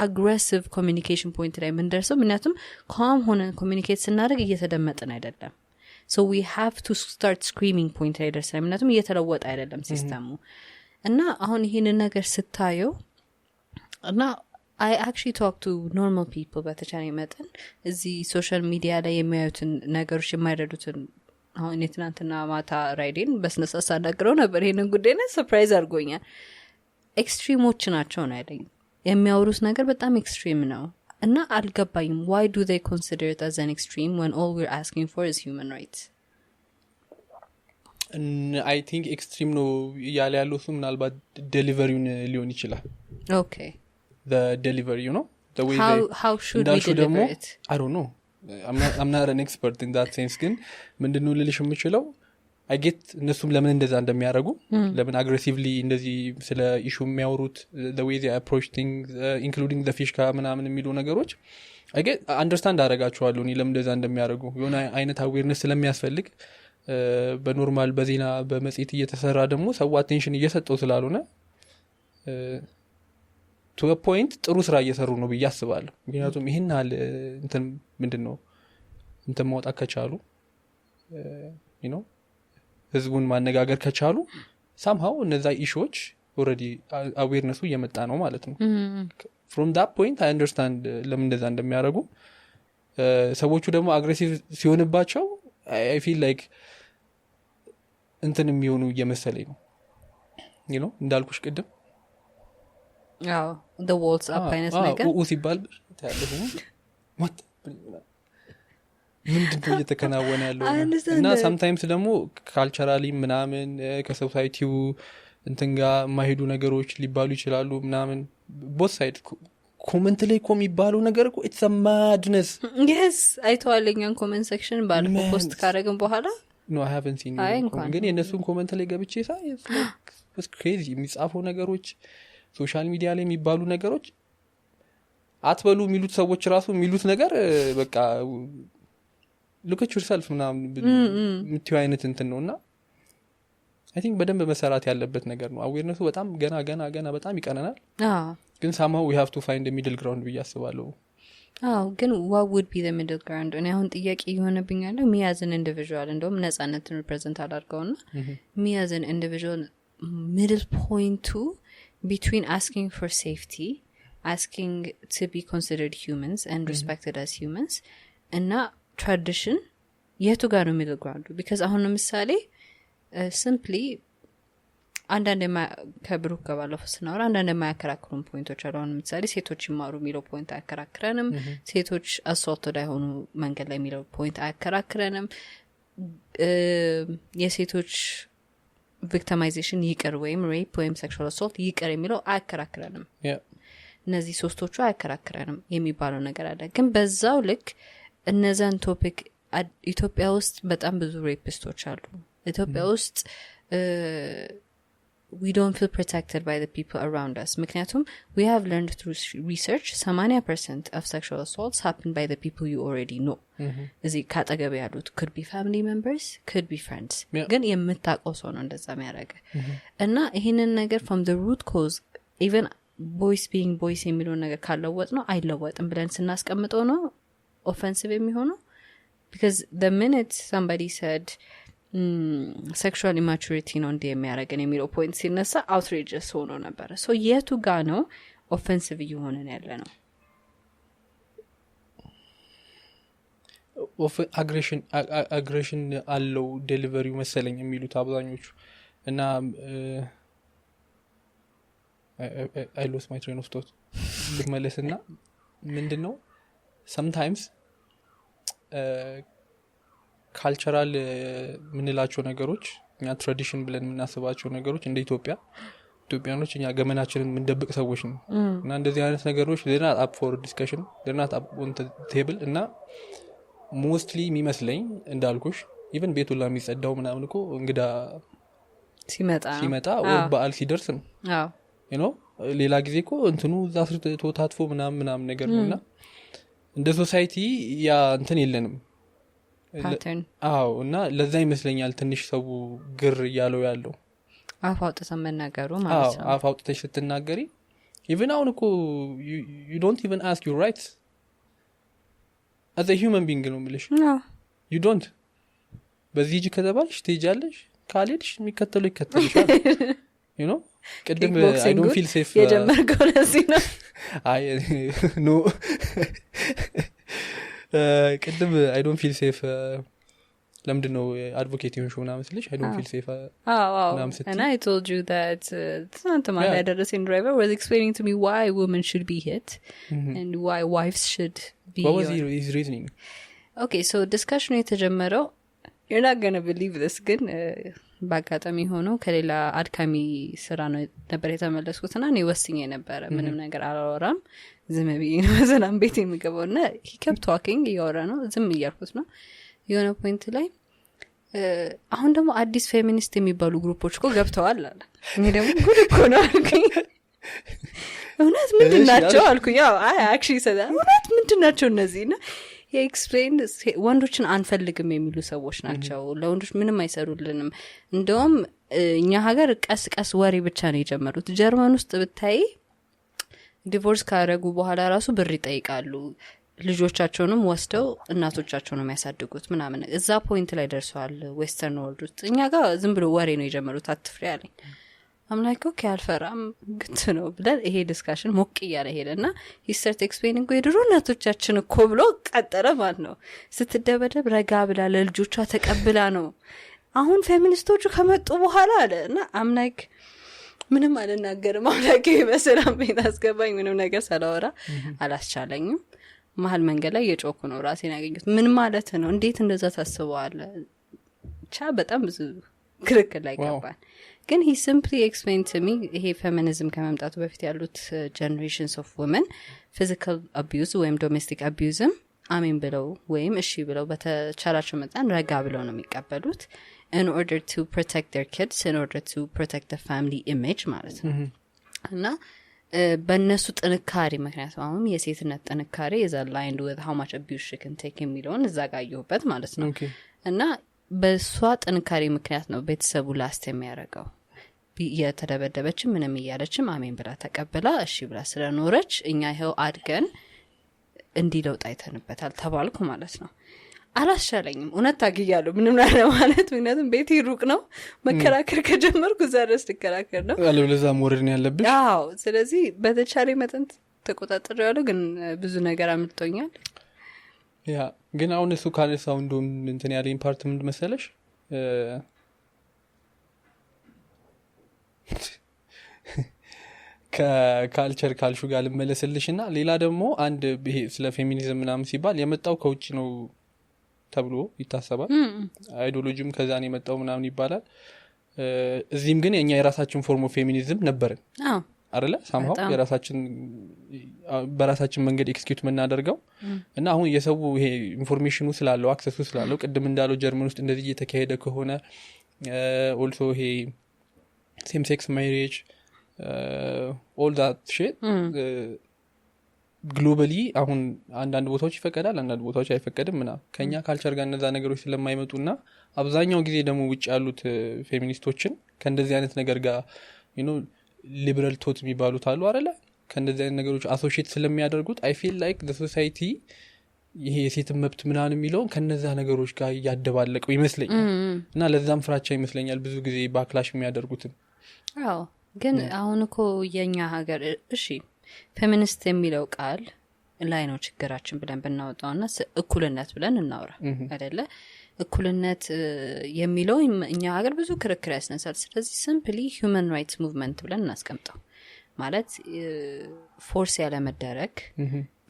aggressive communication point ላይ ምን ደርሰው ምክንያቱም calm ሆነን communicate ስናደርግ እየተደመጠን አይደለም so we have to start screaming point ላይ ደርሰን ምክንያቱም እየተለወጠ አይደለም ሲስተሙ እና አሁን ይሄንን ነገር ስታየው እና I actually talk to normal people በተቻለ መጠን እዚህ ሶሻል ሚዲያ ላይ የሚያዩትን ነገሮች የማይረዱትን አሁን የትናንትና ማታ ራይዴን በስነሳሳ ነግረው ነበር ይሄንን ጉዳይ ነው ሰርፕራይዝ አድርጎኛል ኤክስትሪሞች ናቸው ነው ያለኝ የሚያወሩት ነገር በጣም ኤክስትሪም ነው እና አልገባኝም why do they consider it as an extreme when all we're asking for is human rights and I think extreme ነው ያለው እሱ ምናልባት ዴሊቨሪውን ሊሆን ይችላል okay the delivery the way how should we deliver it I don't know I'm not an expert in that sense ግን ምንድነው ልልሽ የምችለው I get እነሱም ለምን እንደዛ እንደሚያደርጉ ለምን aggressively እንደዚህ ስለ ኢሹ የሚያወሩት the way they approach things including the fish ምናምን የሚሉ ነገሮች I get understand አደረጋቸዋለሁ እኔ ለምን እንደዛ እንደሚያደርጉ የሆነ አይነት awareness ስለሚያስፈልግ በኖርማል በዜና በመጽሔት እየተሰራ ደግሞ ሰው attention እየሰጠው ስላልሆነ to a point ጥሩ ስራ እየሰሩ ነው ብዬ አስባለሁ ምክንያቱም ይሄን አለ እንትን ምንድነው እንትን ማውጣት ከቻሉ ህዝቡን ማነጋገር ከቻሉ somehow እነዛ ኢሹዎች already awareness እየመጣ ነው ማለት ነው from that point I understand ለምን እንደዛ እንደሚያደርጉ ሰዎቹ ደግሞ aggressive ሲሆንባቸው I feel like እንትን የሚሆኑ እየመሰለኝ ነው እንዳልኩሽ ቅድም the walls up አይነት ነገር ሲባል ታያለሽ what ምንድነው እየተከናወነ ያለው እና sometimes ደግሞ ካልቸራሊ ምናምን ከሶሳይቲው እንትንጋ ማይሄዱ ነገሮች ሊባሉ ይችላሉ ምናምን both side ኮሜንት ላይ የሚባለው ነገር እኮ it's a madness yes አይተዋለኛን ኮሜንት ሴክሽን ባለፈው ፖስት ካረግን በኋላ no I haven't seen ግን የነሱን ኮሜንት ላይ ገብቼ ሳይ it's crazy የሚጻፈው ነገሮች ሶሻል ሚዲያ ላይ የሚባሉ ነገሮች አትበሉ የሚሉት ሰዎች ራሱ የሚሉት ነገር በቃ look at yourself ምናምን ምትዩ አይነት እንትን ነውና I think በደንብ መሰራት ያለበት ነገር ነው awareness በጣም ገና በጣም ይቀነናል ግን somehow we have to find a middle ground ብዬ አስባለሁ ግን what would be the middle ground እኔ አሁን ጥያቄ የሆነብኝ ያለው me as an individual እንደውም ነፃነትን represent አድርገውና me as an individual middle point to between asking for safety asking to be considered humans and respected as humans and not tradition የቱ ጋር ነው middle ground because አሁን ለምሳሌ simply አንዳንድ ከብሩክ ጋር ባለፈው ስናወራ አንዳንድ የማያከራክሩን ፖይንቶች አሉ አሁን ለምሳሌ ሴቶች ይማሩ የሚለው ፖይንት አያከራክረንም ሴቶች assaulted አይሆኑ መንገድ ላይ የሚለው ፖይንት አያከራክረንም የሴቶች victimization ይቅር ወይም rape ወይም sexual assault ይቅር የሚለው አያከራክረንም እነዚህ ሶስቶቹ አያከራክረንም የሚባለው ነገር አለ ግን በዛው ልክ እነዛን ቶፒክ ኢትዮጵያ ውስጥ በጣም ብዙ ሬፒስቶች አሉ ኢትዮጵያ ውስጥ we don't feel protected by the people around us ምክንያቱም we have learned through research 80% of sexual assaults happen by the people you already know እዚህ ካጠገብ ያሉት could be family members could be friends ግን የምታውቀው ሰው ነው እንደዛ የሚያደርገው እና ይሄንን ነገር from the root cause even boys being boys የሚለው ነገር ካለወጥ ነው አይለወጥም ብለን ስናስቀምጠው ነው offensive የሚሆነው because the minute somebody said sexual immaturity ነው እንደ የሚያረጋን የሚለው ፖይንት ሲነሳ outrageous ሆኖ ነበር so የቱ ጋር ነው offensive እየሆነን ያለ ነው aggression አለው ዴሊቨሪው መሰለኝ የሚሉት አብዛኞቹ እና I lost my train of thought ልመለስና ምንድነው sometimes ካልቸራል ምንላቸው ነገሮች እኛ ትራዲሽን ብለን የምናስባቸው ነገሮች እንደ ኢትዮጵያኖች እኛ ገመናችንን ምንደብቅ ሰዎች ነው እና እንደዚህ አይነት ነገሮች they're not up for discussion they're not up on the table እና mostly የሚመስለኝ እንዳልኩሽ even ቤቱላ የሚጸዳው ምናምን እኮ እንግዳ ሲመጣ ወይ በዓል ሲደርስ ነው you know ሌላ ጊዜ እኮ እንትኑ እዛ ስር ተወታትፎ ምናምን ነገር ነውና እንደ ሶሳይቲ ያ እንትን የለንም ፓተርን እና ለዛ ይመስለኛል ትንሽ ሰው ግር ያለው አፋውጥተን መናገሩ ማለት ነው አፋውጥተሽ ስትናገሪ even አሁን እኮ you don't even ask your rights as a human being ነው የምልሽ you don't በዚህ እጅ ከተባልሽ ትሄጃለሽ ካልሄድሽ የሚከተለው ይከተልሻል you know ቅድም I don't feel safe የጀመርነው ለዚህ ነው አይ no ቅድም I don't feel safe ለምንድነው advocate ሆንሽ ምናምን ስልሽ I don't feel safe and I told you that Santa Maria driver was explaining to me why women should be hit and why wives should be what was his reasoning okay so discussion የተጀመረው you're not going to believe this ግን ባጋጣሚ ሆኖ ከሌላ አድካሚ ስራ ነው ነበር የተመለስኩትና እኔ ወስኜ ነበር ምንም ነገር አላወራም ዝም ብዬ ነው ዘናም ቤት የሚገባውና he kept talking ያወራ ነው ዝም እያልኩት ነው የሆነ ፖይንት ላይ አሁን ደግሞ አዲስ ፌሚኒስት የሚባሉ ግሩፖች እኮ ገብተዋል አለ እኔ ደግሞ ጉድ እኮ ነው አልኩኝ እውነት ምንድናቸው አልኩኝ ያው አይ actually said እውነት ምንድናቸው እነዚህና የኤክስፕሌን ወንዶችን አንፈልግም የሚሉ ሰዎች ናቸው ለወንዶች ምንም አይሰሩልንም እንደውም እኛ ሀገር ቀስ ወሬ ብቻ ነው የጀመሩት ጀርመን ውስጥ ብታይ ዲቮርስ ካረጉ በኋላ ራሱ ብር ይጠይቃሉ ልጆቻቸውንም ወስደው እናቶቻቸውንም ያሳድጉት ምናምን እዛ ፖይንት ላይ ደርሰዋል ዌስተርን ወርልድ ውስጥ እኛ ጋር ዝም ብሎ ወሬ ነው የጀመሩት አትፍሪ አለኝ I'm like okay አልፈራም ግት ነው ብለን ይሄ ዲስካሽን ሞቅ እያለ ሄደና he started explaining የድሮ እናቶቻችን እኮ ብሎ ቀጠረ ማለት ነው ስትደበደብ ረጋ ብላ ለልጆቿ ተቀብላ ነው አሁን ፌሚኒስቶቹ ከመጡ በኋላ አለና I'm like ምንም አልናገርም አምላኬ በሰላም ቤት አስገባኝ ምንም ነገር ሳላወራ አላስቻለኝም መሀል መንገድ ላይ የጮኩ ነው ራሴን ያገኙት ምን ማለት ነው እንዴት እንደዛ ታስበዋል በጣም ብዙ ክርክር ላይ ገባን ግን he simply explained to me ይሄ ፌሚኒዝም ከመምጣቱ በፊት ያሉት generations of women physical abuse ወይም domestic abuse አሜን ብለው ወይም እሺ ብለው በተቻላቸው መጠን ረጋ ብለው ነው የሚቀበሉት in order to protect their kids in order to protect the family image ማለት ነው እና በእነሱ ጥንካሬ ምክንያት አሁን የሴትነት ጥንካሬ is aligned with how much abuse she can take የሚለውን እዛ ጋር ያየሁበት ማለት ነው እና በሷ ጥንካሬ ምክንያት ነው ቤተሰቡ ላስት የሚያረጋው የተደበደበች ምንም ይያለችም አሜን ብላ ተቀበላ እሺ ብላ ስለኖረች እኛ ይሄው አድገን እንዲለውጥ አይተንበታል ተባልኩ ማለት ነው አላሻለኝም እውነት ታግያለሁ ምንም ማለት ምክንያቱም ቤቴ ሩቅ ነው መከራከር ከጀመርኩ ዛሬስ ተከራከር ነው አለበለዛ ሞርድን ያለብሽ አዎ ስለዚህ በተቻለ መጠን ተቆጣጥሬያለሁ ግን ብዙ ነገር አምልጦኛል ያ ግን አሁን እሱ ካለሳው እንደም እንትን ያለ ኢምፓርት ምን መሰለሽ ከካልቸር ካልሹ ጋር ልመለስልሽና ሌላ ደግሞ አንድ ይሄ ስለ ፌሚኒዝም ምናምን ሲባል የመጣው ከውጭ ነው ተብሎ ይታሰባል አይዲዮሎጂም ከዛ ነው የመጣው ምናምን ይባላል እዚህም ግን የኛ የራሳችን ፎርም ኦፍ ፌሚኒዝም ነበር አይደለ ሳምሃው የራሳችን በራሳችን መንገድ ኤክስኪዩት መናደርገው እና አሁን የሰው ይሄ ኢንፎርሜሽኑ ስላለው አክሰሱ ስላለው ቅድም እንዳለው ጀርመን ውስጥ እንደዚህ እየተካሄደ ከሆነ ኦልሶ ይሄ ሴም ሴክስ ማሪጅ all that shit ግሎባሊ አሁን አንዳንድ ቦታዎች ይፈቀዳል አንዳንድ ቦታዎች አይፈቀድም እና ከኛ ካልቸር ጋር እነዛ ነገሮች ስለማይመጡና አብዛኛው ጊዜ ደግሞ ውጭ ያሉት ፌሚኒስቶችን ከእንደዚህ አይነት ነገር ጋር you know ሊበራል ቶት የሚባሉት አሉ አይደለ ከእንደዚህ አይነት ነገሮች አሶሺየት ስለሚያደርጉት I feel like the society ይሄ የሴት መብት ምናምን የሚለው ከነዛ ነገሮች ጋር ያደባለቀው ይመስለኛል እና ለዛም ፍራቻ ይመስለኛል ብዙ ጊዜ ባክላሽ የሚያደርጉት አዎ ግን አሁን እኮ የኛ ሀገር እሺ ፌሚኒስት የሚለው ቃል ላይ ነው ችግራችን ብለን ብናወጣውና እኩልነት ብለን እናወራ አይደለ እኩልነት የሚለው እኛ ሀገር ብዙ ክርክር ያስነሳል ስለዚህ simply human rights movement ብለን እናስቀምጠው ማለት ፎርስ ያለ መደረግ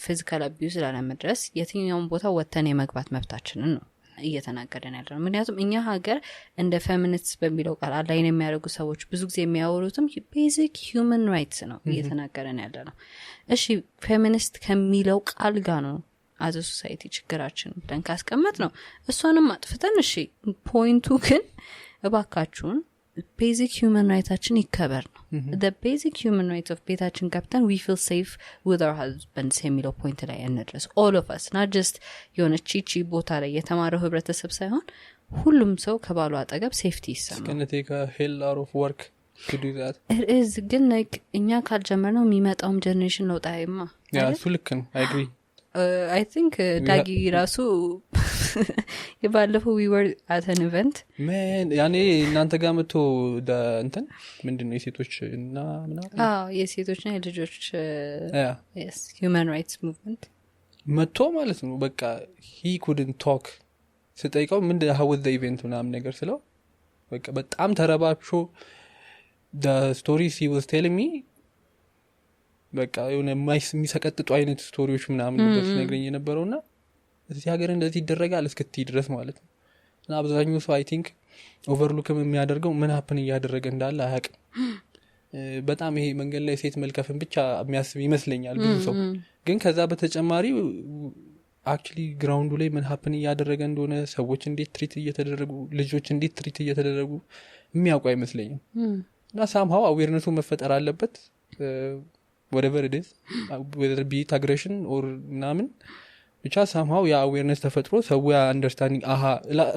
ፊዚካል አቢዩዝ ላለመድረስ የትኛውን ቦታ ወተን የመግባት መብታችንን ነው እየተናገረን ያለው። ምክንያቱም እኛ ሀገር እንደ ፌሚኒስት በሚለው ቃል አላይን የሚያደርጉ ሰዎች ብዙ ጊዜ የሚያወሩትም ቤዚክ ሂውመን ራይትስ ነው እየተናገረን ያለ ነው። እሺ ፌሚኒስት ከሚለው ቃል ጋር ነው አዘ ሶሳይቲ ችግራችን ብለን ካስቀመጥ ነው እሷንም አጥፍተን እሺ ፖይንቱ ግን እባካችሁን basic human rightsችን ይከበር ነው። the basic human rights of ቤታችን ካፕታን we feel safe with our husbands የሚለው ፖይንት ላይ እንድረስ all of us not just የሆነ ቺቺ ቦታ ላይ የተማረው ህብረተሰብ ሳይሆን ሁሉም ሰው ከባሉ አጠገብ ሴፍቲ ይሰማው። can take a hell lot of work to do that. it is ግን like እኛ ካልጀመርነው የሚመጣው ጀነሬሽን ነው ጣይማ ያ እሱ ልክ ነው I agree. I think ዳጊ ራሱ የባለፈው we were at an event man ያኔ እናንተ ጋር መጥቶ እንትን ምንድነው የሴቶች እና ምናምን የሴቶችና የልጆች yes human rights movement መጥቶ ማለት ነው በቃ he couldn't talk ስጠይቀው ምንድነው how was the event ምናምን ነገር ስለው በቃ በጣም ተረባብሾ the stories he was telling me በቃ የሆነ የሚሰቀጥጡ አይነት ስቶሪዎች ምናምን ነበር ሲነግረኝ የነበረውና እዚህ ሀገር እንደዚህ ይደረጋል እስክትይ ድረስ ማለት ነው። እና አብዛኛው ሰው አይ ቲንክ ኦቨርሉክም የሚያደርገው ምን ሀፕን እያደረገ እንዳለ አያውቅም። በጣም ይሄ መንገድ ላይ ሴት መልከፍን ብቻ የሚያስብ ይመስለኛል ብዙ ሰው። ግን ከዛ በተጨማሪ አክቹሊ ግራውንዱ ላይ ምን ሀፕን እያደረገ እንደሆነ ሰዎች እንዴት ትሪት እየተደረጉ ልጆች እንዴት ትሪት እየተደረጉ የሚያውቁ አይመስለኝም። እና ሳምሃው አዌርነሱ መፈጠር አለበት whatever it is whether be it aggression or ምናምን ብቻ somehow ያ awareness ተፈጥሮ ሰው ያ understanding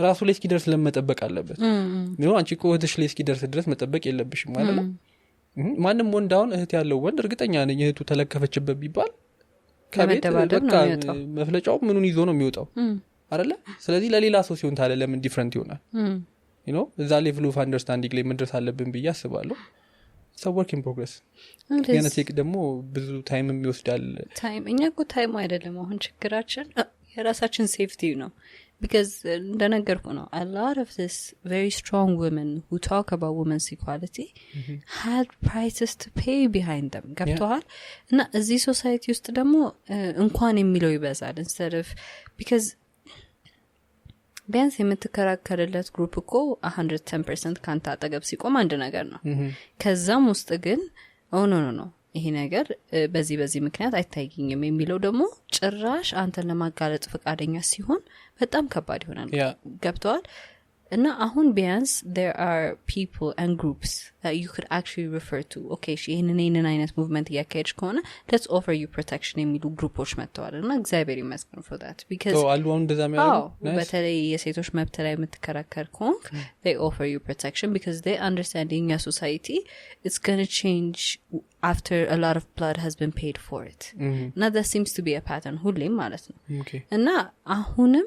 ራሱ ላይ እስኪደርስ ለመጠበቅ አለበት ነው። አንቺ እኮ እህትሽ ላይ እስኪደርስ ድረስ መጠበቅ የለብሽም ማለት ነው። ማንም ወንድ አሁን እህት ያለው ወንድ እርግጠኛ ነኝ እህቱ ተለከፈችበት ቢባል ከቤት በቃ መፍለጫው ምኑን ይዞ ነው የሚወጣው አይደለ? ስለዚህ ለሌላ ሰው ሲሆን ታለ ለምን ዲፈረንት ይሆናል? you know እዛ level of understanding ላይ መድረስ አለብን ብዬ አስባለሁ። so work in progress ገና ቴክ ደግሞ ብዙ ታይም የሚወስዳል። ታይም እኛ እኮ ታይም አይደለም አሁን ችግራችን የራሳችን ሴፍቲ ነው። because እንደነገርኩ ነው a lot of this very strong women who talk about women's equality had prices to pay behind them ገብተዋል። እና እዚህ ሶሳይቲ ውስጥ ደግሞ እንኳን የሚለው ይበዛል instead of because ቢያንስ የምትከራከርለት ግሩፕ እኮ 110% ካንተ አጠገብ ሲቆም አንድ ነገር ነው። ከዛም ውስጥ ግን ኖ ይሄ ነገር በዚህ ምክንያት አይታየኝም የሚለው ደግሞ ጭራሽ አንተን ለማጋለጥ ፈቃደኛ ሲሆን በጣም ከባድ ይሆናል። ገብተዋል። እና አሁን ቢያንስ there are people and groups that you could actually refer to. okay ይሄንን አይነት movement ያካሄድሽ ከሆነ let's offer you protection የሚሉ ግሩፖች መጥተዋል። እና እግዚአብሔር ይመስገን for that because አልዋው እንደዛም ያለው በተለይ የሴቶች መብት ላይ የምትከራከር ከሆንክ they offer you protection because they understand in your society it's going to change after a lot of blood has been paid for it. now that seems to be a pattern ሁሌም ማለት ነው። እና አሁንም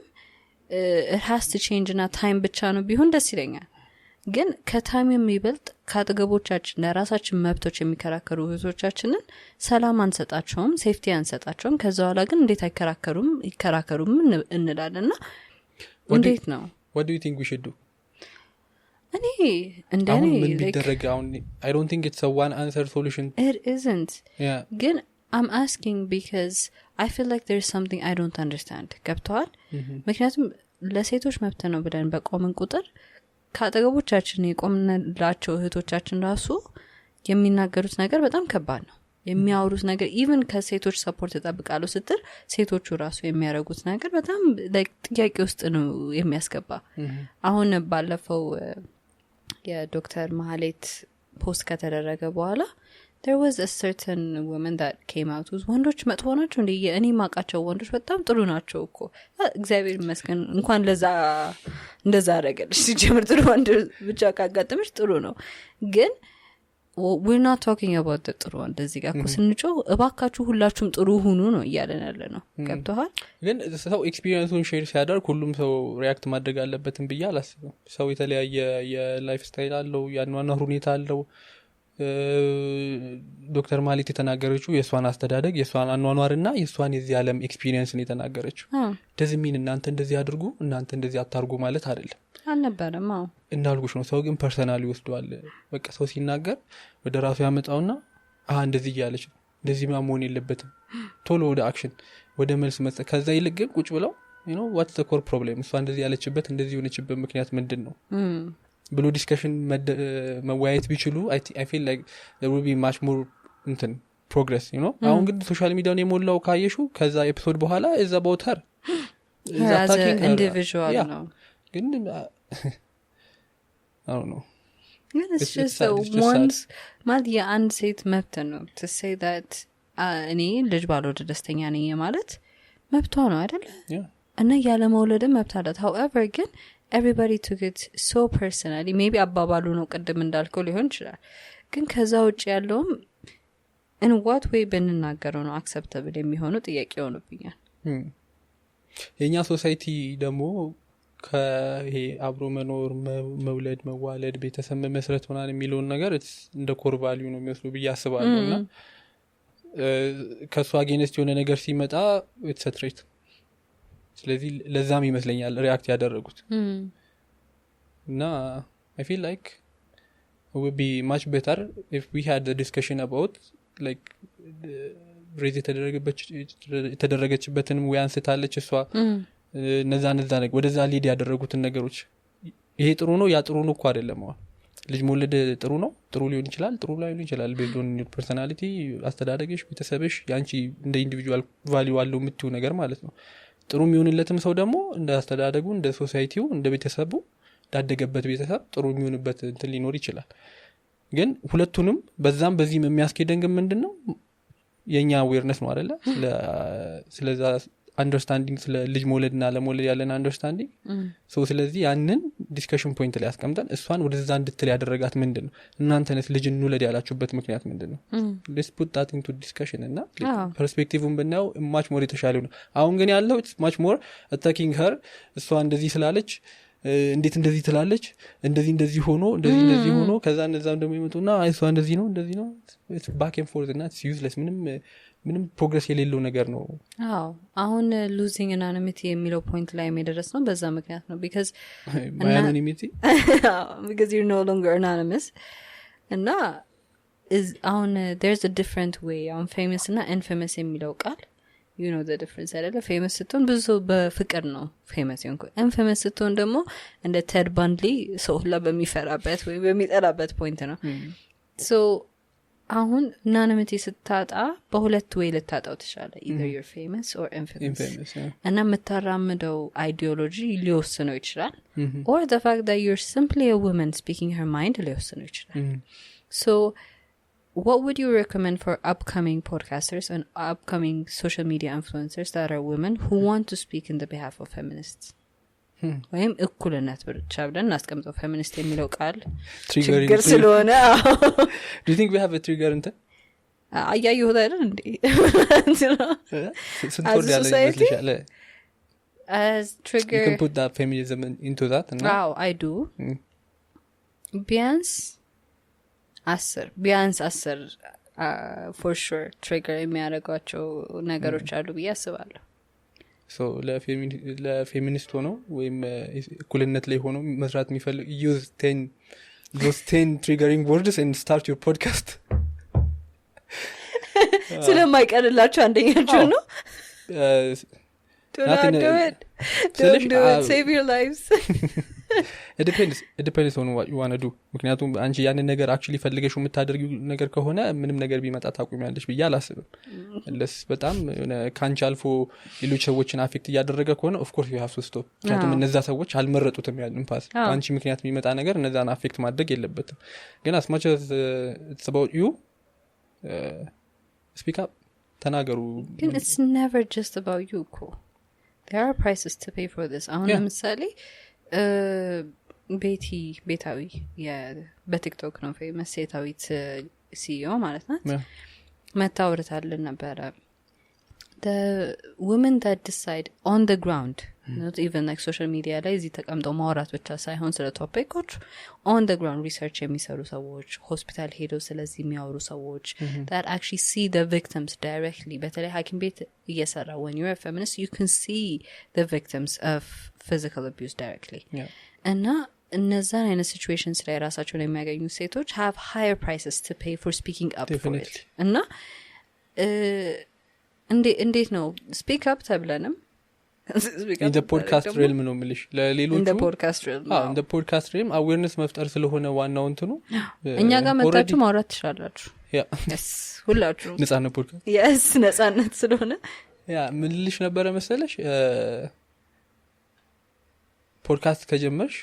it has to change እና ታይም ብቻ ነው ቢሆን ደስ ይለኛል። ግን ከታይም የሚበልጥ ካጠገቦቻችን ለራሳችን መብቶች የሚከራከሩ እህቶቻችንን ሰላም አንሰጣቸውም፣ ሴፍቲ አንሰጣቸውም። ከዛ በኋላ ግን እንዴት ይከራከሩም እንላለንና እንዴት ነው what do you think we should do? እኔ እንደኔ ምን ቢደረግ አሁን I don't think it's a one answer solution. it isn't. ግን I'm asking because I feel like there's something I don't understand. ገብተዋል። ምክንያቱም ለሴቶች መብት ነው ብለን በቆምን ቁጥር ካጠገቦቻችን የቆምንላቸው እህቶቻችን ራሱ የሚናገሩት ነገር በጣም ከባድ ነው። የሚያወሩት ነገር even ከሴቶች ሰፖርት ተጠብቃሉ ስትል ሴቶቹ ራሱ የሚያረጉት ነገር በጣም like ጥያቄ ውስጥ ነው የሚያስገባ። አሁን ባለፈው የዶክተር ማህሌት ፖስት ከተደረገ በኋላ there was a certain woman that came out who's ወንዶች መጥፎ ናቸው እንዴ? እኔ ማቃቸው ወንዶች በጣም ጥሩ ናቸው እኮ እግዚአብሔር ይመስገን እንኳን እንደዛ አረገልሽ ሲጀምር ጥሩ ወንድ ብቻ ካጋጠመሽ ጥሩ ነው። ግን we're not talking about the ጥሩ ወንድ እዚህ ጋር እኮ ስንጮህ እባካችሁ ሁላችሁም ጥሩ ሁኑ ነው እያለን ያለ ነው። ገብተዋል። ግን ሰው ኤክስፒሪየንሱን ሼር ሲያደርግ ሁሉም ሰው ሪያክት ማድረግ አለበትም ብዬ አላስብም። ሰው የተለያየ የላይፍ ስታይል አለው፣ ያኗኗር ሁኔታ አለው። ዶክተር ማህሌት የተናገረችው የሷን አስተዳደግ የሷን አኗኗርና የሷን የዚህ ዓለም ኤክስፒሪየንስን የተናገረችው ደዝሚን እናንተ እንደዚህ አድርጉ እናንተ እንደዚህ አታርጉ ማለት አይደለም አልነበረም። እንዳልኩሽ ነው። ሰው ግን ፐርሰናሊ ወስዷል። በቃ ሰው ሲናገር ወደ ራሱ ያመጣውና እንደዚህ ያለች እንደዚህ ማሞን የለበትም ቶሎ ወደ አክሽን ወደ መልስ መስጠት ከዛ ይልቅ ግን ቁጭ ብለው you know what's the core problem እሷ እንደዚህ ያለችበት እንደዚህ ሆነችበት ምክንያት ምንድነው ብሎ ዲስከሽን መወያየት ቢችሉ I feel like there will be much more progress you know አሁን ግን ሶሻል ሚዲያውን የሞላው ካየሹ ከዛ ኤፒሶድ በኋላ is about her is attacking individual ነው ግን I don't know it's just so once ማለት የአንድ ሴት መብት ነው to say that እኔ ልጅ ባልወልድ ደስተኛ ነኝ ማለት መብቷ ነው አይደል እና ያለ መውለድ መብት አላት however ግን everybody took it so personally maybe አባባሉ ነው ቅድም እንዳልከው ሊሆን ይችላል ግን ከዛ ውጭ ያለውም in what way ብንናገረው ነው acceptable የሚሆነው ጥያቄ ሆኖብኛል የኛ ሶሳይቲ ደግሞ ከይሄ አብሮ መኖር መውለድ መዋለድ ቤተሰብ መመስረት ሆናን የሚለው ነገር እንደ ኮር ቫልዩ ነው የሚወስዱ በያስባሉና ከሷ አጌንስት የሆነ ነገር ሲመጣ it's a threat ስለዚህ ለዛም ይመስለኛል ሪአክት ያደረጉት እና I feel like it would be much better if we had a discussion about like raise የተደረገችበትንም ወይ አንስታለች እሷ ነዛ ነገር ወደዛ ሊድ ያደረጉትን ነገሮች ይሄ ጥሩ ነው ያ ጥሩ ነው እኮ አይደለም ልጅ መውለድ ጥሩ ነው ጥሩ ሊሆን ይችላል ጥሩ ላይሆን ይችላል based on your personality አስተዳደግሽ ቤተሰብሽ ያንቺ እንደ ኢንዲቪጁዋል ቫልዩ አለው የምትዩ ነገር ማለት ነው ጥሩ የሚሆንለትም ሰው ደግሞ እንደ አስተዳደጉ እንደ ሶሳይቲው እንደ ቤተሰቡ ዳደገበት ቤተሰብ ጥሩ የሚሆንበት እንትን ሊኖር ይችላል ግን ሁለቱንም በዛም በዚህም የሚያስኬደን ግን ምንድነው የኛ awareness ነው አይደለ ስለዛ አንደርስታንዲንግ ስለ ልጅ መውለድና ለመውለድ ያለን አንደርስታንዲንግ ሶ ስለዚህ ያንን ዲስከሽን ፖይንት ላይ አስቀምጠን እሷን ወደዛ እንድትል ያደረጋት ምንድነው እናንተነስ ልጅ እንውለድ ያላችሁበት ምክንያት ምንድነው let's put that into discussion እና ፐርስፔክቲቭን ብናየው much more የተሻለ ነው አሁን ግን ያለው it's much more attacking her እሷ እንደዚህ ስላለች እንዴት እንደዚህ ትላለች እንደዚህ ሆኖ ከዛ እነዛም ደግሞ ይመጡና እሷ እንደዚህ ነው it's back and forth እና it's useless ምንም ፕሮግረስ የሌለው ነገር ነው አሁን losing anonymity የሚለው ፖይንት ላይ የሚደረስ ነው በዛ ምክንያት ነው because anonymity because you're no longer anonymous እና is on there's a different way on famous እና infamous የሚለው ቃል you know the difference አይደለ famous ስትሆን ብዙ በፍቅር ነው famous ይሆንኩ infamous ስትሆን ደግሞ እንደ ቴድ ባንድሊ ሰው ሁላ በሚፈራበት ወይ በሚጠላበት ፖይንት ነው so አሁን anonymity ስታጣ በሁለት ወይ ልታጣው ተሻለ either you're famous or infamous እና መተራመደው ideology ሊወስነው ይችላል or the fact that you're simply a woman speaking her mind ሊወስነው ይችላል so what would you recommend for upcoming podcasters and upcoming social media influencers that are women who want to speak in the behalf of feminists ወይም እኩልነት ብቻ ብለን እናስቀምጠው feminist የሚለው ቃል ችግር ስለሆነ do you think we have a trigger እንተ አያየው አይደል እንዴ ስንቶር ያለ ይመስልሻል as trigger you can put that feminism into that and wow I do ቢያንስ 10 for sure trigger የሚያደርጓቸው ነገሮች አሉ ብዬ አስባለሁ so ለፌሚኒስት ሆኖ ወይም እኩልነት ላይ ሆኖ መስራት የሚፈልግ use 10 triggering words and start your podcast ስለማይቀርላችሁ አንደኛችሁ ነው don't do it save your lives it depends on what you want to do ምክንያቱም አንቺ ያንን ነገር actually ፈልገሽው የምታደርጊው ነገር ከሆነ ምንም ነገር ቢመጣ ታቁሚያለሽ ብዬ አላስብም ለስ በጣም ካንቺ አልፎ ሌሎች ሰዎችን አፌክት እያደረገ ከሆነ of course you have to stop ምክንያቱም እነዛ ሰዎች አልመረጡትም ያንን ፓስ አንቺ ምክንያት የሚመጣ ነገር እነዛን አፌክት ማድረግ የለበትም ግን as much as it's about you speak up ተናገሩ ግን it's never just about you there are prices to pay for this አሁን ለምሳሌ ቤታዊ በቲክቶክ ነው ፌመስ ሴታዊት ሲዮ ማለት ናት መታወርታለን ነበር the women that decide on the ground not even like social media ላይ እዚህ ተቀምጠው ማውራት ብቻ ሳይሆን ስለ ቶፒኮች on the ground research የሚሰሩ ሰዎች ሆስፒታል ሄደው ስለዚህ የሚያወሩ ሰዎች that actually see the victims directly በተለይ ሐኪም ቤት እየሰራ when you're a feminist you can see the victims of physical abuse directly እና እነዛን አይነት situations ላይ ራሳቸው ላይ የሚያገኙ ሴቶች have higher prices to pay for speaking up for it እና እንዴት ነው ስፒክ አፕ ተብለንም እንደ ፖድካስት ሪልም ነው ምልሽ ለሌሎቹ እንደ ፖድካስት ሪልም እንደ ፖድካስት ሪልም አዌርነስ መፍጠር ስለሆነ ዋናው እንትኑ እኛ ጋር መጣችሁ ማውራት ትችላላችሁ yes ሁላችሁ ነፃነት ፖድካስት yes ነፃነት ስለሆነ ምልሽ ነበረ መሰለሽ ፖድካስት ከጀመርሽ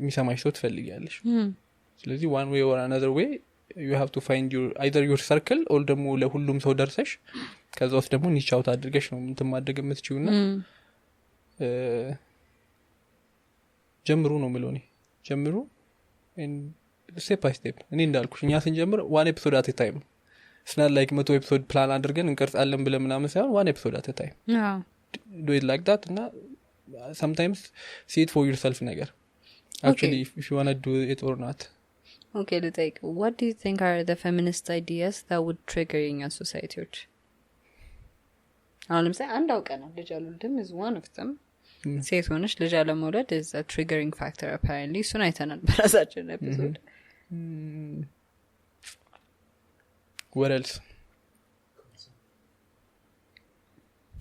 የሚሰማሽ ሰው ትፈልጊያለሽ ስለዚህ one way or another way you have to find either your circle or ደግሞ ለሁሉም ሰው ደርሰሽ ከዛ ውስጥ ደግሞ ኒች አውት አድርገሽ ነው እንትን ማድረግ የምትችይውና ጀምሩ ነው ምለው እኔ ጀምሩ ስቴፕ ባይ ስቴፕ እኔ እንዳልኩሽ እኛ ስንጀምር one episode at a time it's not like 100 episode plan አድርገን እንቀርጻለን ብለን ምናምን ሳይሆን one episode at a time do it like that እና sometimes see it for yourself ነገር actually if you want to do it or not okay like what do you think are the feminist ideas that would trigger in your society አሁን ለምሳሌ አንድ አውቀናል ልጅ አልወልድም is one of them ሴት ሆነሽ ልጅ አለመውለድ is a triggering factor apparently እሱን አይተናል በራሳችን ኤፒሶድ what else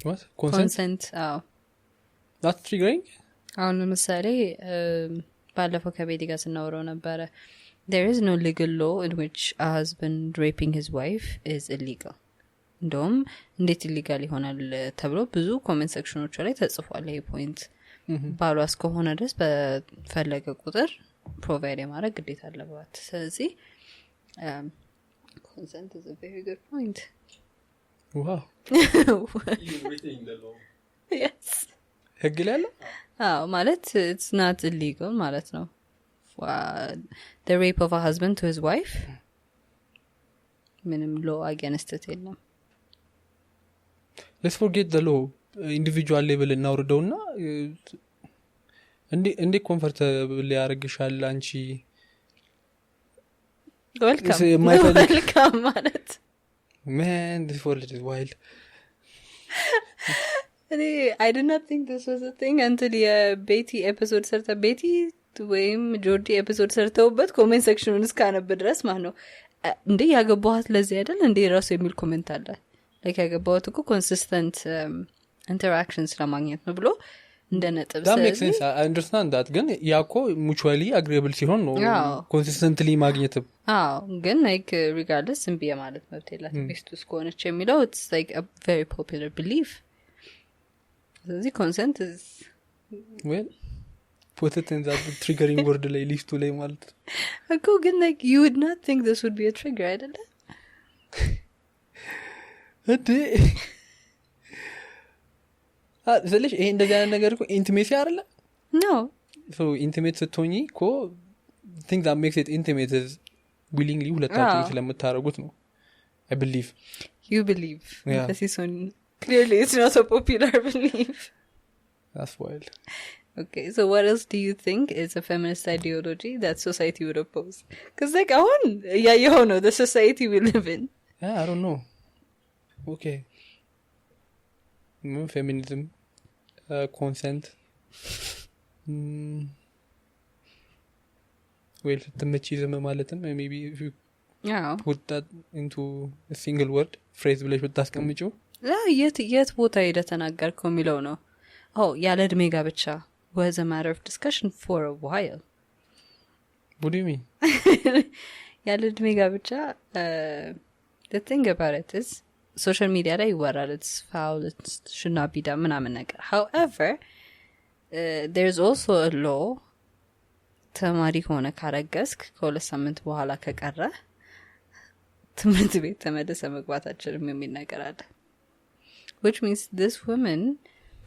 what consent that's triggering አሁን ለምሳሌ ባለፈው ከቤቲ ጋር ስናወራው ነበረ there is no legal law in which a husband raping his wife is illegal እንደውም እንዴት ኢሊጋል ይሆናል ተብሎ ብዙ ኮሜንት ሴክሽኖች ላይ ተጽፏል ይሄ ፖይንት ባሏ እስከሆነ ድረስ በፈለገ ቁጥር ፕሮቫይድ የማድረግ ግዴታ አለባት ስለዚህ consent is a very good point wow you're reading the law yes ህግ ላይ አለ ማለት it's not illegal ማለት ነው the rape of a husband to his wife ምንም law against it የለም let's forget the law individual level እናውርደውና እንዴ ኮምፎርታብል ያርግሻል አንቺ welcome ማለት man this world is wild I did not think this was a thing until Betty episode ሰርታ ቤቲ ወይም ጆርዲ ኤፒሶድ ሰርተውበት ኮሜንት ሴክሽኑን እስካነብ ድረስ ማለት ነው እንዴ ያገባዋት ለዚህ አይደል እንዴ ራሱ የሚል ኮሜንት አለ like ያገባዋት እኮ ኮንሲስተንት ኢንተራክሽንስ ለማግኘት ነው ብሎ እንደ ነጥብ that makes sense I understand that ግን ያኮ mutually agreeable ሲሆን ነው consistently ማግኘት ግን like regardless እምቢ ማለት መብት የላትም ሚስቱ እስከሆነች የሚለው it's like a very popular belief ስለዚህ consent is well put it in that triggering word ላይ ሊስቱ ላይ ማለት እኮ ግን like you would not think this would be a trigger አይደለ እንዴ ስለዚህ ይሄ እንደዚህ አይነት ነገር እኮ ኢንቲሜሲ አይደለ no so intimate ስትሆኚ እኮ think that makes it intimate is willingly ሁለታችሁ ስለምታረጉት ነው I believe you believe this is on clearly it's not a popular belief that's wild okay so what else do you think is a feminist ideology that society would oppose cuz like on you know the society we live in I don't know okay feminism consent well ተመቺዝም ማለትም maybe if you put that into a single word phrase ብለሽ ብታስቀምጪው የት ቦታ ሄደ ተናገርከው የሚለው ነው ያለ እድሜ ጋብቻ was a matter of discussion for a while what do you mean ያለ እድሜ ጋብቻ the thing about it is social media ላይ ይወራል it's foul it should not be done ምናምን ነገር however there's also a law ተማሪ ሆነ ካረገስክ ከሁለት ሳምንት በኋላ ከቀረ ትምህርት ቤት ተመለሰ መግባታችንም የሚል ነገር አለ which means this woman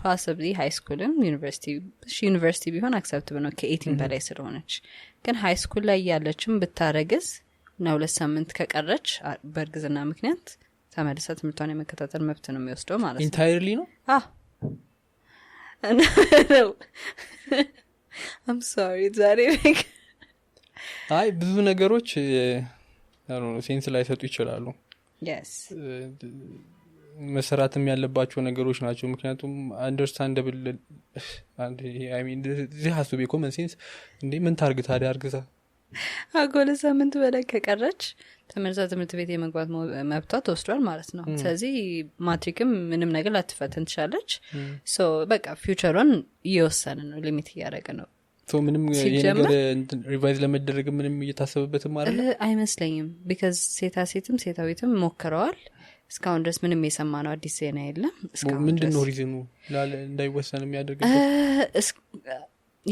possibly high school and university ቢሆን acceptable ነው ከ18 በላይ ስለሆነች ግን high school ላይ ያለችም ብታረግስ ነው ሁለት ሳምንት ከቀረች በእርግዝና ምክንያት ተመልሳ ትምህርቷን የመከታተል መብት ነው የሚወስደው ማለት ነው entirely ነው no I'm sorry ዛሬ አይ ብዙ ነገሮች ሴንስ ላይ ሰጡ ይችላሉ yes መሰራትም ያለባቸው ነገሮች ናቸው ምክንያቱም understandable I mean this has to be common sense እንዴ ምን ታርግ ታዲያ አርግዛ አጎለ ሳምንት በላይ ከቀረች ተመልሳ ትምህርት ቤት የመግባት መብቷ ተወስዷል ማለት ነው ስለዚህ ማትሪክም ምንም ነገር ላትፈተን ትችላለች ሶ በቃ ፊውቸሩን እየወሰነ ነው ሊሚት እያደረገ ነው ሶ ምንም የነገር ሪቫይዝ ለመደረግ ምንም እየታሰበበትም አይደል አይመስለኝም because ሴታሴትም ሴታዊትም ሞክረዋል እስካሁን ድረስ ምንም የሰማነው አዲስ ዜና የለም እስካሁን ምንድነው ሪዝኑ እንዳይወሰን የሚያደርገው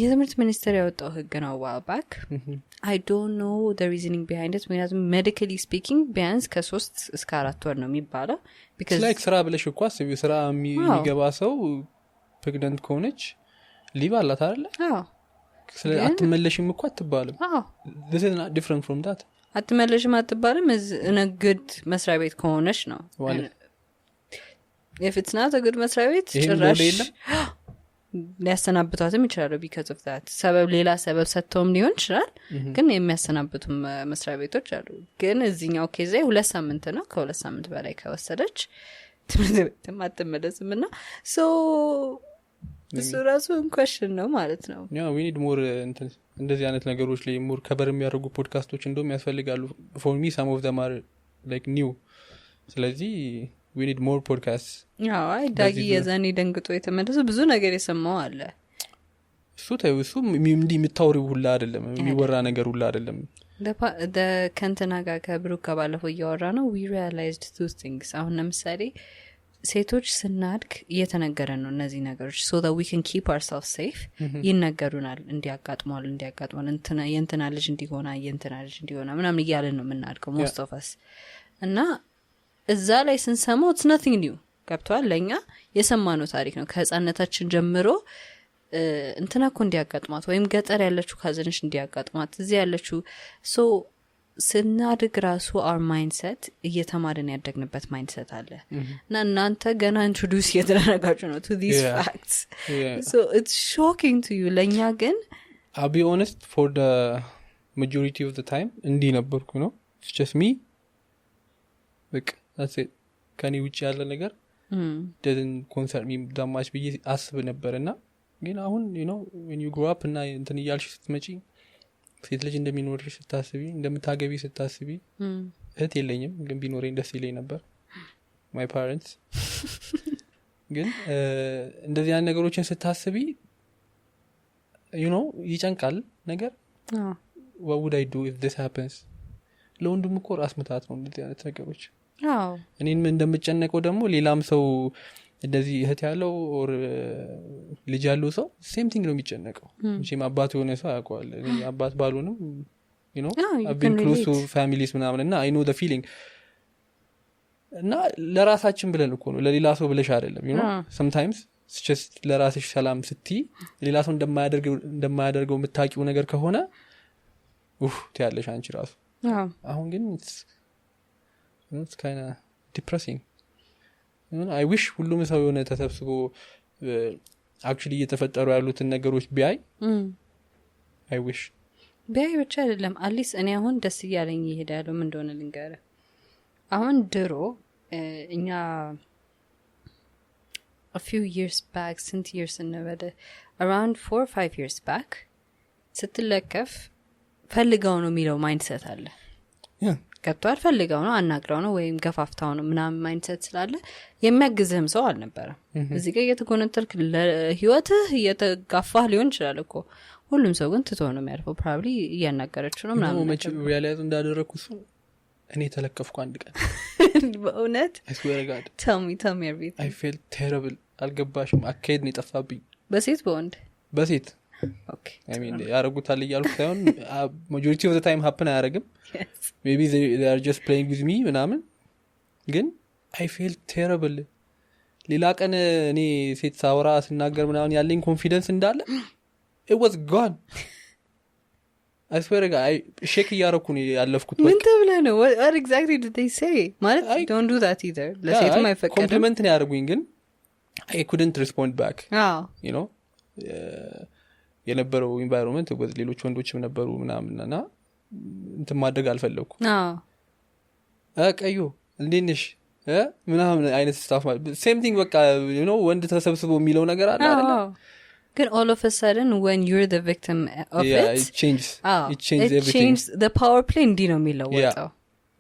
የትምህርት ሚኒስቴር ያወጣው ህግ ነው ባክ I don't know the reasoning behind it ምክንያቱም medically speaking ቢያንስ ከ3 እስከ 4 ወር ነው የሚባለው because like ስራ ብለሽ እኮ አስቢ ስራ የሚገባ ሰው ፕሬግናንት ከሆነች ሊቭ አላት አይደል አዎ ስለ አትመለሽም እኮ አትባልም this is not different from that አትመለሽም አትባልም in a good መስሪያ ቤት ከሆነች ነው if it's not a good መስሪያ ቤት ጭራሽ ሊያሰናብቷትም ይችላሉ because of that ሰበብ ሌላ ሰበብ ሰጥተውም ሊሆን ይችላል ግን የሚያሰናብቱም መስሪያ ቤቶች አሉ ግን እዚህኛው ኬዝ 2 ሳምንት ነው ከ2 ሳምንት በላይ ከወሰደች ትምህርት ቤት አትመለስምና so እሱ ራሱ question ነው ማለት ነው we need more እንደዚህ አይነት ነገሮች ላይ more ከበር የሚያደርጉ ፖድካስቶች እንደውም ያስፈልጋሉ for me some of them are like new ስለዚህ we need more podcasts አይ ዳጊ የዛኔ ደንግጦ የተመለሰ ብዙ ነገር የሰማው አለ እሱ እንዲህ የምታወሪው ሁላ አይደለም የሚወራ ነገር ሁላ አይደለም the ከንተና ጋር ከብሩክ ባለፈው እያወራ ነው we realized two things አሁን ለምሳሌ ሴቶች ስናድግ እየተነገረ ነው እነዚህ ነገሮች so that we can keep ourselves safe ይነገሩናል እንዲያጋጥሟል እንትና የእንትና ልጅ እንዲሆና የእንትና ልጅ እንዲሆና ምናምን እያልን ነው የምናድገው most of us እና እዛ ላይ ስንሰማው it's nothing new ገብቷል ለኛ የሰማነው ታሪክ ነው ከህፃንነታችን ጀምሮ እንትና እኮ እንዲያጋጥማት ወይም ገጠር ያለችው ካዘንሽ እንዲያጋጥማት እዚህ ያለችው so ስናድግ ራሱ our mindset እየተማርን ያደግንበት mindset አለ እና እናንተ ገና introduce እየተደረጋችሁ ነው to these facts so it's shocking to you ለኛ ግን I'll be honest for the majority of the time እንዲህ ነበርኩ ነው it's just me like that's it ከኔ ውጪ ያለ ነገር doesn't concern me that much ብዬ አስብ ነበርና ግን አሁን you know when you grow up እና እንትን ይያልሽ ስትመጪ ሴት ልጅ እንደሚኖርሽ ስታስቢ እንደምታገቢ ስታስቢ እህት የለኝም ግን ቢኖረኝ ደስ ይለኝ ነበር my parents ግን እንደዚህ አይነት ነገሮችን ስታስቢ you know ይጨንቃል ነገር what would I do if this happens ለወንድም እኮ ራስ ምታት ነው እንደዚህ አይነት ነገሮች አዎ እኔን እንደምጨነቀው ደግሞ ሌላም ሰው እንደዚህ እህት ያለው or ልጅ ያለው ሰው same thing ነው የሚጨነቀው እንጂ አባት የሆነ ሰው ያውቀዋል እኔ አባት ባሉንም you know I've been close to families ምናምንና I know the feeling እና ለራሳችን ብለን እኮ ነው ለሌላ ሰው ብለሽ አይደለም you know sometimes it's just ለራስሽ ሰላም ስትይ ሌላ ሰው እንደማያደርገው የምታውቂው ነገር ከሆነ ትያለሽ አንቺ ራሱ አሁን ግን it's kind of depressing I wish ሁሉም ሰው የሆነ ተሰብስቦ actually እየተፈጠሩ ያሉትን ነገሮች ቢያይ I wish ቢያይ ብቻ አይደለም አሊስ እኔ አሁን ደስ እያለኝ ይሄዳለው ምን እንደሆነ ልንገር አሁን ድሮ እኛ a few years back since years እንበለ around 4 or 5 years back ስትለከፍ ፈልጋው ነው የሚለው ማይንድሰት አለ ከቷል ፈልጋው ነው አናግራው ነው ወይም ገፋፍታው ነው ምናምን ማይንድሰት ስላለ የሚያግዝህም ሰው አልነበረም እዚህ ጋር እየተጎነተልክ ለህይወትህ እየተጋፋህ ሊሆን ይችላል እኮ ሁሉም ሰው ግን ትቶ ነው የሚያርፈው probably እያናገረችው ነው ምናምን መቼ ሪያላይዝ እንዳደረኩት እኔ ተለከፍኩ አንድ ቀን በእውነት I swear God tell me everything I felt terrible አልገባሽም አካሄድ ነው የጠፋብኝ በሴት በወንድ በሴት okay I mean ያረጉታል እያልኩ ሳይሆን majority of the time happen አያረግም maybe they are just playing with me ምናምን ግን I felt terrible ሌላ ቀን እኔ ሴት ሳወራ ስናገር ምናምን ያለኝ ኮንፊደንስ እንዳለ it was gone I swear God I shake ያረኩ ነው ያለፍኩት ምን ተብለ ነው what exactly did they say ማለት don't do that either ለሴት ማይፈቀድ ኮምፕሊመንት ነው ያረጉኝ ግን I couldn't respond back you know የነበረው environment with ሌሎች ወንዶችም ነበሩ ምናምንና እንት ማድረግ አልፈለኩ ቀዩ እንዴነሽ ምናምን አይነት ስታፍ same thing በቃ you know ወንድ ተሰብስቦ የሚለው ነገር አለ አይደል ግን all of a sudden when you're the victim of it changes everything changes the power play እንዲ ነው የሚለው ወጣው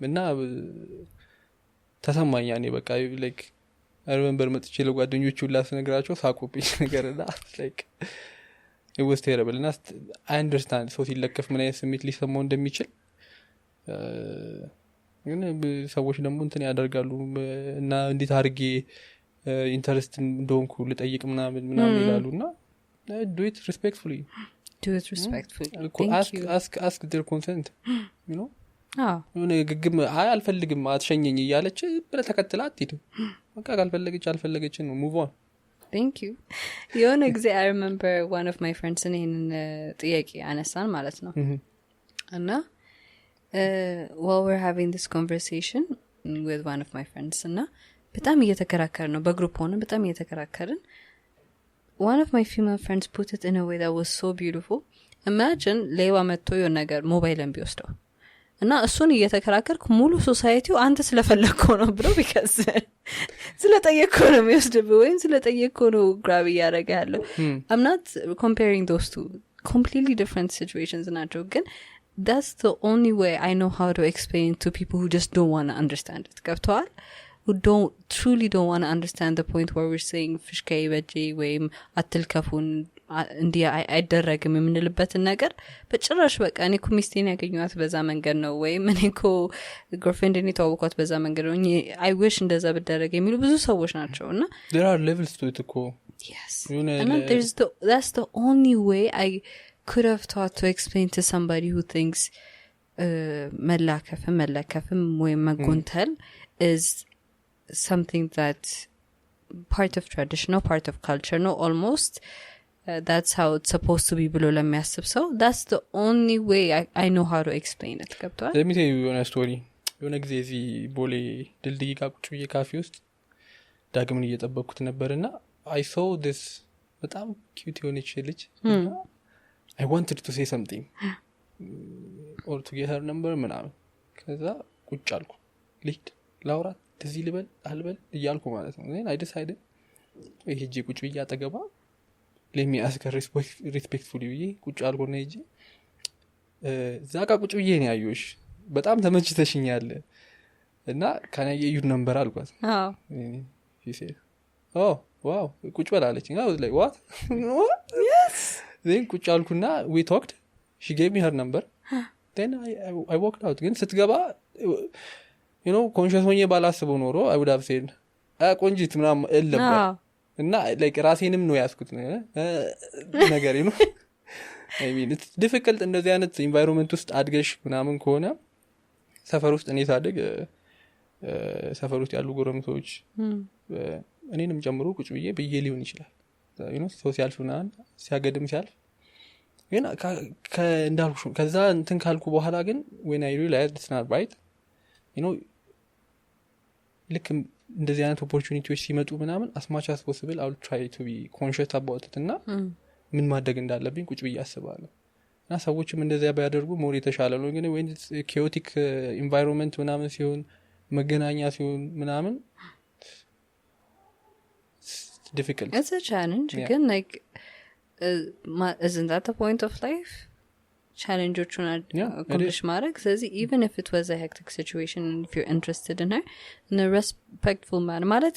እና ተሰማኝ ያኔ በቃ like I remember መጥቼ ለጓደኞቹ ላስነግራቸው ሳቁብኝ ነገርና like it was terrible እና I understand ሰው ሲለከፍ ምን አይነት ስሜት ሊሰማው እንደሚችል ግን ሰዎች ደግሞ እንትን ያደርጋሉ እና እንዴት አድርጌ ኢንተረስት እንደሆንኩ ልጠይቅ ምናምን ይላሉና do it respectfully ask their consent you know የሆነ ግግም አልፈልግም አትሸኘኝ እያለች ብለ ተከትላ አትሄድ በቃ ካልፈለገች ነው move on. Thank you. የሆነ ጊዜ I remember one of my friends ይሄንን ጥያቄ አነሳን ማለት ነው እና while we're having this conversation with one of my friends እና በጣም እየተከራከርን ነው በግሩፕ ሆነን በጣም እየተከራከርን one of my female friends put it in a way that was so beautiful. Imagine ሌባ መጥቶ የሆነ ነገር ሞባይልን ቢወስደው እና እሱን እየተከራከርኩ ሙሉ ሶሳይቲው አንተ ስለፈለግከው ነው ብሎ because ስለጠየቅከው ነው የሚወስድብህ ወይም ስለጠየቅከው ነው ግራብ እያደረገ ያለው. I'm not comparing those two completely different situations ናቸው ግን that's the only way I know how to explain to people who just don't want to understand it. ገብተዋል who truly don't want to understand the point where we're saying fishkay በጄ ወይም አትልከፉን እንዲያ አይደረግም የምንልበትን ነገር በጭራሽ በቃ እኔ እኮ ሚስቴን ያገኘኋት በዛ መንገድ ነው ወይም እኔ እኮ girlfriend-ን የተዋወቅኳት በዛ መንገድ ነው I wish እንደዛ ብደረግ የሚሉ ብዙ ሰዎች ናቸውና there are levels to it እኮ yes and that's the only way I could have thought to explain to somebody who thinks መላከፍም ወይም መጎንተል is something that part of tradition or part of culture no almost that's how it's supposed to be below ለሚያስብ ሰው that's the only way I know how to explain it ገብቷል. let me tell you a story. የሆነ ጊዜ እዚህ ቦሌ ድልድይ ጋር ቁጭ ብዬ ካፌ ውስጥ ዳግምን እየጠበቅኩት ነበርና I saw this በጣም cute የሆነች ልጅ I wanted to say something or to get her number ምናምን ከዛ ቁጭ አልኩ ልሂድ ላውራት ትዚህ ልበል አልበል እያልኩ ማለት ነው then I decided ሄጄ ቁጭ ብዬ አጠገባ let me ask her respectfully ብዬ ቁጭ አልኩና ሄጄ ዛጋ ቁጭ ብዬ ነው ያዩሽ በጣም ተመችተሽኛል እና can I get your number አልኳት she said oh wow ቁጭ በላለች I was like what yes then ቁጭ አልኩና we talked she gave me her number then I walked out ግን ስትገባ you know conscious ሆኜ ባላስበው ኖሮ I would have said ቆንጂት ምናምን እልነበር እና like ራሴንም ነው ያስኩት ነገር ነው I mean it's difficult እንደዚህ አይነት environment ውስጥ አድገሽ ምናምን ከሆነ ሰፈር ውስጥ እኔ ሳድግ ሰፈር ውስጥ ያሉ ጎረምሶች እኔንም ጨምሮ ቁጭ ብዬ ሊሆን ይችላል you know ሰው ሲያልፍና ሲያገድም ሲያልፍ ግን እንዳልኩሽ ከዛ እንትን ካልኩ በኋላ ግን when I realized it's not right you know ልክ እንደዚህ አይነት ኦፖርቹኒቲዎች ሲመጡ ምናምን as much as possible I'll try to be conscious about it እና ምን ማድረግ እንዳለብኝ ቁጭ ብዬ አስባለሁ እና ሰዎችም እንደዚያ ባያደርጉ ሞር የተሻለ ነው ግን when it's a chaotic environment ምናምን ሲሆን መገናኛ ሲሆን ምናምን it's difficult it's a challenge again like isn't that the point of life challenges accomplish ማድረግ ስለዚህ even if it was a hectic situation and if you're interested in her in a respectful manner ማለት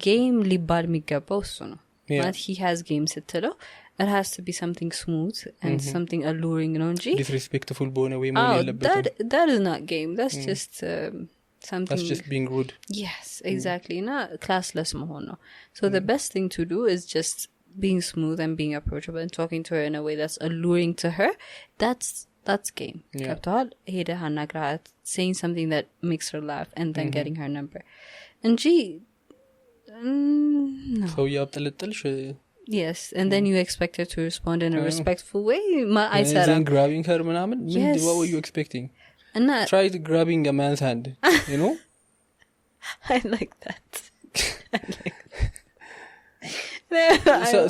game ሊባል የሚገባው እሱ ነው ማለት he has game ስትለው it has to be something smooth and something alluring ነው እንጂ disrespectful በሆነ ወይ መሆን የለበትም that is not game that's just something that's just being rude yes exactly na classless መሆን ነው so the best thing to do is just being smooth and being approachable and talking to her in a way that's alluring to her that's game kaptal hede hanagrat saying something that makes her laugh and then getting her number and so you abteltelsh yes and then you expect her to respond in a respectful way I said then grabbing her manamen what were you expecting and try grabbing a man's hand you know I like that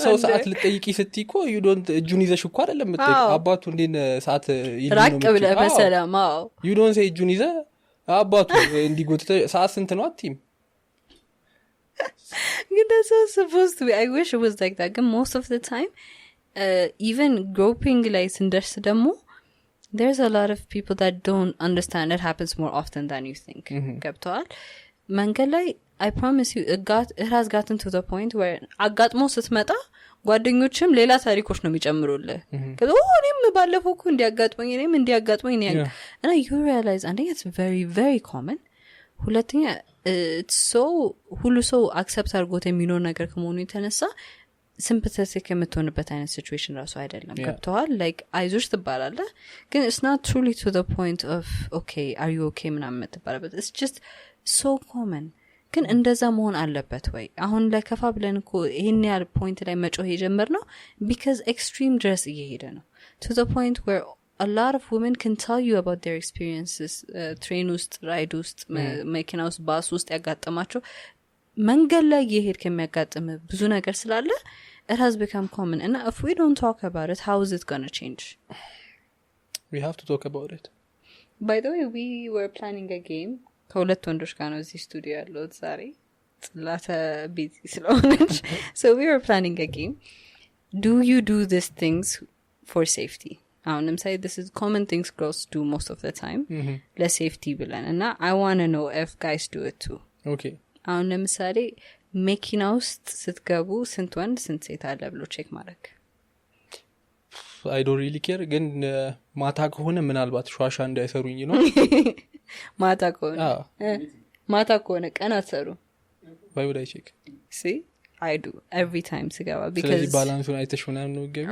ሰው ሰዓት ልጠይቂ ስትይኮ you don't እጁን ይዘሽ እኮ አይደለም የምትጠይቅ አባቱ እንዴን ሰዓት ይልኝ ነው ራቅ ብለህ በሰላም you don't say እጁን ይዘ አባቱ እንዲጎትተ ሰዓት ስንት ነው አትይም that's so supposed to be I wish it was like that but most of the time even groping ላይ ስንደርስ ደግሞ there's a lot of people that don't understand it happens more often than you think. ገብተዋል መንገድ ላይ I promise you it has gotten to the point where አጋጥሞ ስትመጣ ጓደኞችም ሌላ ታሪኮች ነው የሚጨምሩልህ ከዛ እኔም ባለፈው እኮ እንዲያጋጥመኝ እኔም እንዲያጋጥመኝ እና you realize I think it's very very common ሁለተኛ it's so ሁሉ ሰው accept አድርጎት የሚኖር ነገር ከመሆኑ የተነሳ sympathetic የምትሆንበት አይነት situation ራሱ አይደለም ገብተዋል like አይዞሽ ትባላለህ ግን it's not truly to the point of okay are you okay ምናምን ትባላለህ it's just so common ግን እንደዛ መሆን አለበት ወይ አሁን ለከፋ ብለን እኮ ይሄን ያህል ፖይንት ላይ መጮህ የጀመርነው because extreme dress እየሄደ ነው to the point where a lot of women can tell you about their experiences train ውስጥ ride ውስጥ መኪና ውስጥ ባስ ውስጥ ያጋጠማቸው መንገድ ላይ እየሄድ ከሚያጋጥም ብዙ ነገር ስላለ it has become common and if we don't talk about it how is it going to change we have to talk about it by the way we were planning a game ከሁለት ወንዶች ጋር ነው እዚህ ስቱዲዮ ያለው ዛሬ ጽላተ ቢዚ ስለሆነች so we were planning a game do you do these things for safety አሁን ለምሳሌ this is common things girls do most of the time ለሴፍቲ ብለን እና I want to know if guys do it too okay አሁን ለምሳሌ መኪና ውስጥ ስትገቡ ስንት ወንድ ስንት ሴት አለ ብሎ ቼክ ማድረግ I don't really care ግን ማታ ከሆነ ምናልባት ሸዋሻ እንዳይሰሩኝ ነው ማታ ከሆነ ቀን አትሰሩ why would I check see I do every time ስገባ because ስለዚህ ባላንሱን አይተሽ ምናምን ነው ገቢ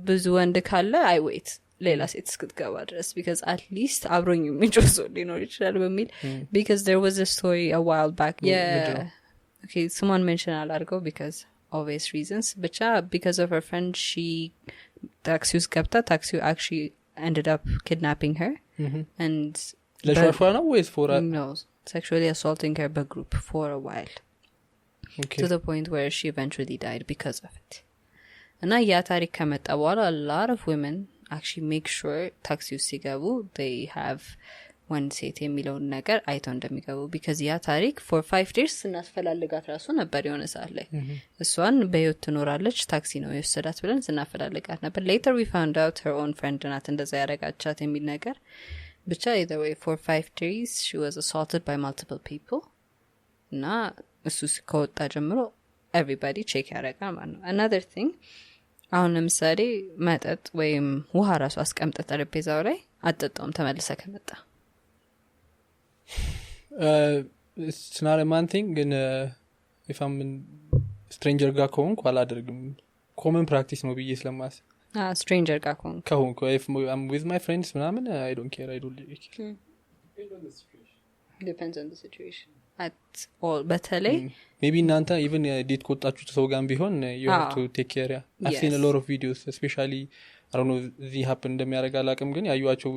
ብዙ ወንድ ካለ I wait ሌላ ሴት እስክትገባ ድረስ because at least አብሮኝ የሚጮህ ሊኖር ይችላል በሚል because there was a story a while back okay someone mentioned አላርገው because obvious reasons but because of her friend she taxi's ገብታ taxi actually ended up kidnapping her and ለሸዋሻ ነው ወይስ for no sexually assaulting her by group for a while okay to the point where she eventually died because of it እና ያ ታሪክ ከመጣ በኋላ a lot of women actually make sure taxi ሲገቡ they have one ሴት የሚለውን ነገር አይተው እንደሚገቡ because ያ ታሪክ for 5 days ስናፈላልጋት ራሱ ነበር የሆነ ሰዓት ላይ እሷን በህይወት ትኖራለች ታክሲ ነው የወሰዳት ብለን ስናፈላልጋት ነበር later we found out her own friend ናት እንደዛ ያረጋቻት የሚል ነገር ብቻ either way for 5 days she was assaulted by multiple people እና እሱ ከወጣ ጀምሮ everybody check ያረጋል ማለት ነው another thing አሁን ለምሳሌ መጠጥ ወይም ውሃ ራሱ አስቀምጠ ጠረጴዛው ላይ አጠጣውም ተመልሰ ከመጣ it's not a man thing ግን if I'm stranger ጋር ከሆንኩ አላደርግም common practice ነው ብዬ ስለማስ stranger ጋር ከሆንኩ if I'm with my friends ምናምን I don't care I don't really care depends on the situation at all በተለይ maybe እናንተ even ዴት ቆጣችሁ ሰው ጋር ቢሆን you have to take care I've seen a lot of videos especially I don't know the happen እንደሚያደርግ አላቅም ግን ያዩዋቸው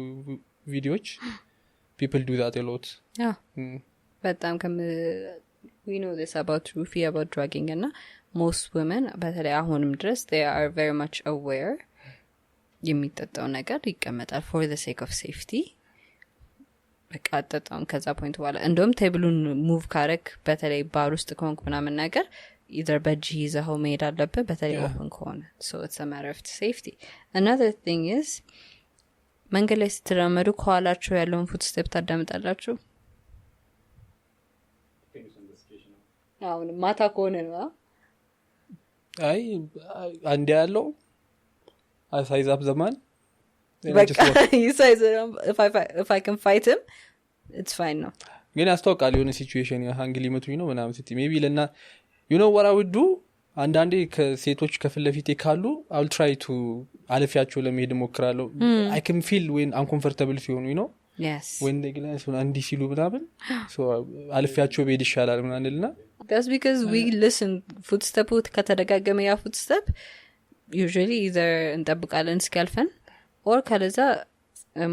ቪዲዮዎች people do that a lot በጣም we know this about Rufi about drugging and most women በተለይ አሁንም ድረስ they are very much aware የሚጠጣው ነገር ይቀመጣል for the sake of safety በቃ አጠጣም ከዛ ፖይንት በኋላ እንደውም ቴብሉን ሙቭ ካረክ በተለይ ባር ውስጥ ከሆንክ ምናምን ነገር either በጂ ይዘው መሄድ አለበት በተለይ ኦፕን ከሆነ so it's a matter of safety another thing is መንገድ ላይ ስትራመዱ ከኋላችሁ ያለውን ፉትስቴፕ ታዳምጣላችሁ አሁን ማታ ከሆነ ነው አይ አንዴ ያለው size up the man በቃ you size him if I can fight him it's fine ነው ግን ያስተውቃል የሆነ ሲቹዌሽን ሃንግሊ መቱኝ ነው ምናምን ሲቲ maybe ለና you know what I would do አንዳንዴ ከሴቶች ከፍለፊቴ ካሉ I'll try to አለፊያቸው ለመሄድ ሞክራለሁ I can feel when uncomfortable ሲሆኑ you know yes when they glance when አንዲ ሲሉ ምናምን so አለፊያቸው በሄድ ይሻላል ምናንልና that's because we listen footstep ከተደጋገመ ያ footstep usually either እንጠብቃለን እስኪያልፈን or ከለዛ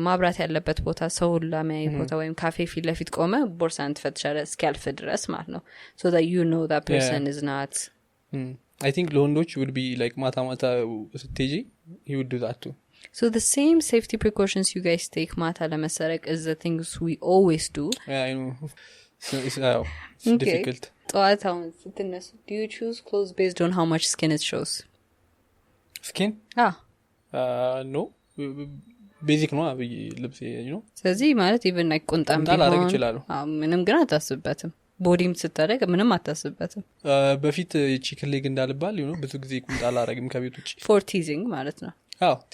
ማብራት ያለበት ቦታ ሰው ለማይ ቦታ ወይም ካፌ ፊት ለፊት ቆመ ቦርሳን ትፈትሻለህ እስኪያልፍ ድረስ ማለት ነው so that you know that person is not I think ለወንዶች would be like ማታ ስትጂ he would do that too so the same safety precautions you guys take ማታ ለመሰረቅ is the things we always do I know it's difficult ጠዋት አሁን ስትነሱ do you choose clothes based on how much skin it shows skin no ቤዚክ ነው አብይ ልብስ ነው ስለዚህ ማለት even like ቁንጣም ላደርግ ይችላል ምንም ግን አታስብበትም ቦዲም ስታደርግ ምንም አታስብበትም በፊት ቺክን ሌግ እንዳልባል ብዙ ጊዜ ቁንጣ ላደርግም ከቤት ውጪ for teasing ማለት ነው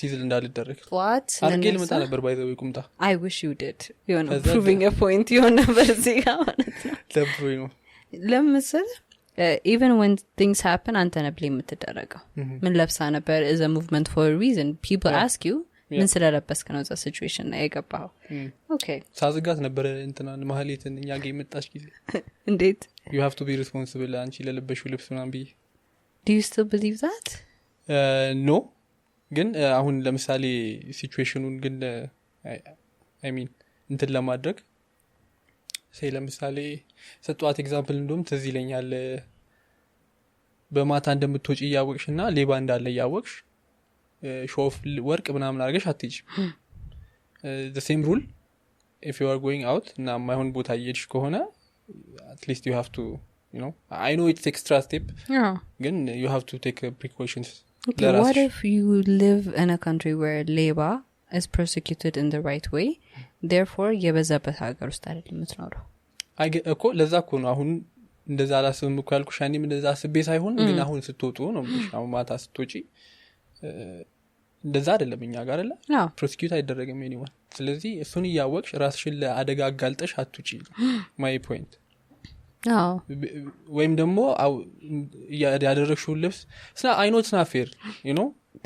ቲዝል እንዳልደረግ what አርጌል መጣ ነበር ባይዘው ቁምጣ I wish you did proving a point ነበር እዚህ ጋር ማለት ነው ለብሮኝ ነው ለምሳሌ even when things happen አንተ ነህ blame የምትደረገው ምን ለብሳ ነበር is a movement for a reason people ask you ምን ስለለበስክ ነው እዛ ሲቹዌሽን ላይ የገባው ኦኬ ሳዝጋት ነበር እንትናን ማህሌትን እኛ ጋር የመጣች ጊዜ እንዴት you have to be responsible አንቺ ለለበሽው ልብስ ምናምን ቢ do you still believe that no ግን አሁን ለምሳሌ ሲቹዌሽኑን ግን I mean እንትን ለማድረግ ለምሳሌ ሰጧት ኤግዛምፕል እንደውም ትዝ ይለኛል በማታ እንደምትወጪ ያወቅሽና ሌባ እንዳለ ያወቅሽ ሾፍ ወርቅ ምናምን አድርገሽ አትይጂ the same rule if you are going out እና ማይሆን ቦታ እየሄድሽ ከሆነ at least you have to I know it's extra step ግን you have to take precautions okay what if you live in a country where labor is persecuted in the right way therefore የበዛበት ሀገር ውስጥ አይደለም የምትኖረው እኮ ለዛ እኮ ነው አሁን እንደዛ አላስብም እኮ ያልኩሽ እኔም እንደዛ አስቤ ሳይሆን ግን አሁን ስትወጡ ነው አሁን ማታ ስትወጪ እንደዛ አይደለም እኛ ጋር አይደለ ፕሮሲኪዩት አይደረግም anyone ስለዚህ እሱን ያወቅሽ ራስሽን ለአደጋ አጋልጠሽ አትውጪ my point ወይም ደግሞ ያደረግሽው ልብስ I know it's not fair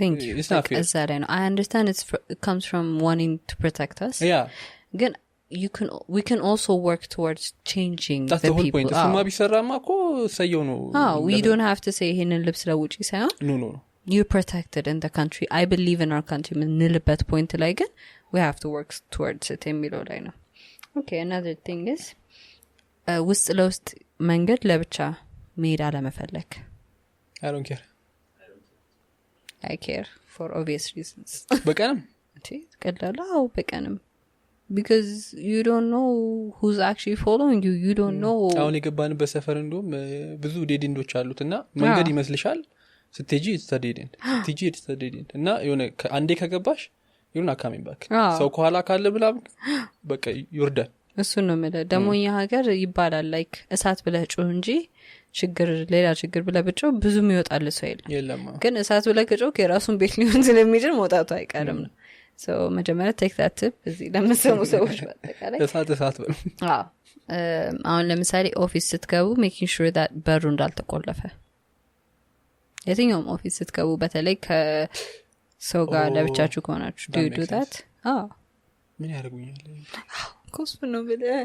thank you it's not fair I understand it comes from wanting to protect us ግን we can also work towards changing that's the whole point እሱማ ቢሰራማ እኮ ሰየው ነው we don't have to say ይሄንን ልብስ ለውጪ ሳይሆን no you're protected in the country I believe in our country ምንልበት point ላይ ግን we have to work towards it የሚለው ላይ ነው okay another thing is ውስጥ ለውስጥ መንገድ ለብቻ መሄድ አለመፈለግ I don't care I care for obvious reasons በቀንም ቀላላው በቀንም because you don't know who's actually following you don't know አሁን የገባንበት ሰፈር እንደውም ብዙ ዴዲንዶች አሉትና መንገድ ይመስልሻል ስትጂ ስትዲድን ስትጂ ስትዲድን እና የሆነ አንዴ ከገባሽ you're not coming back ሰው ከኋላ ካለ ብላ በቃ ይወርዳል እሱ ነው ማለት ደሞኛ ሀገር ይባላል like እሳት ብለህ ጮህ እንጂ ሌላ ችግር ብለህ ብጮህ ብዙም ይወጣል ሰው የለም ግን እሳት ብለህ ከጮህ የራሱን ቤት ሊሆን ስለሚችል መውጣቱ አይቀርም ነው so መጀመሪያ take that tip እዚህ ለምሰሙ ሰዎች በአጠቃላይ እሳት በሉ አሁን ለምሳሌ ኦፊስ ስትገቡ making sure that በሩ እንዳልተቆለፈ የትኛውም ኦፊስ ስትገቡ በተለይ ከሰው ጋር ለብቻችሁ ከሆናችሁ do you do that ምን ያደርጉኛል ኮስፍ ነው ብለህ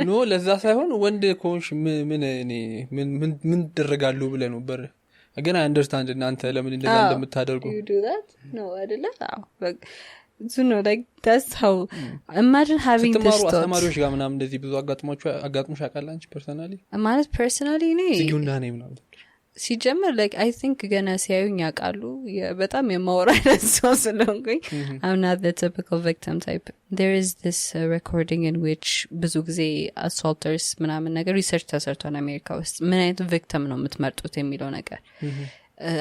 ኖ ለዛ ሳይሆን ወንድ ኮንሽ ምን ደረጋሉ ብለ ነው በር again I understand እናንተ ለምን እንደዛ እንደምታደርጉ you do that no አይደለ you know like that's how imagine having this thought ተማሪዎች ጋር ምናምን እንደዚህ ብዙ አጋጥሞሽ ያውቃል አንቺ personally ማለት personally እኔ ሲጉና ነኝ ምናምን ሲጀመር like I think ገና ሲያዩኝ ያውቃሉ በጣም የማወራ ሰው ስለሆንኩኝ I'm not the typical victim type there is this recording in which ብዙ ጊዜ assaulters ምናምን ነገር ሪሰርች ተሰርቷል አሜሪካ ውስጥ ምን አይነት victim ነው የምትመርጡት የሚለው ነገር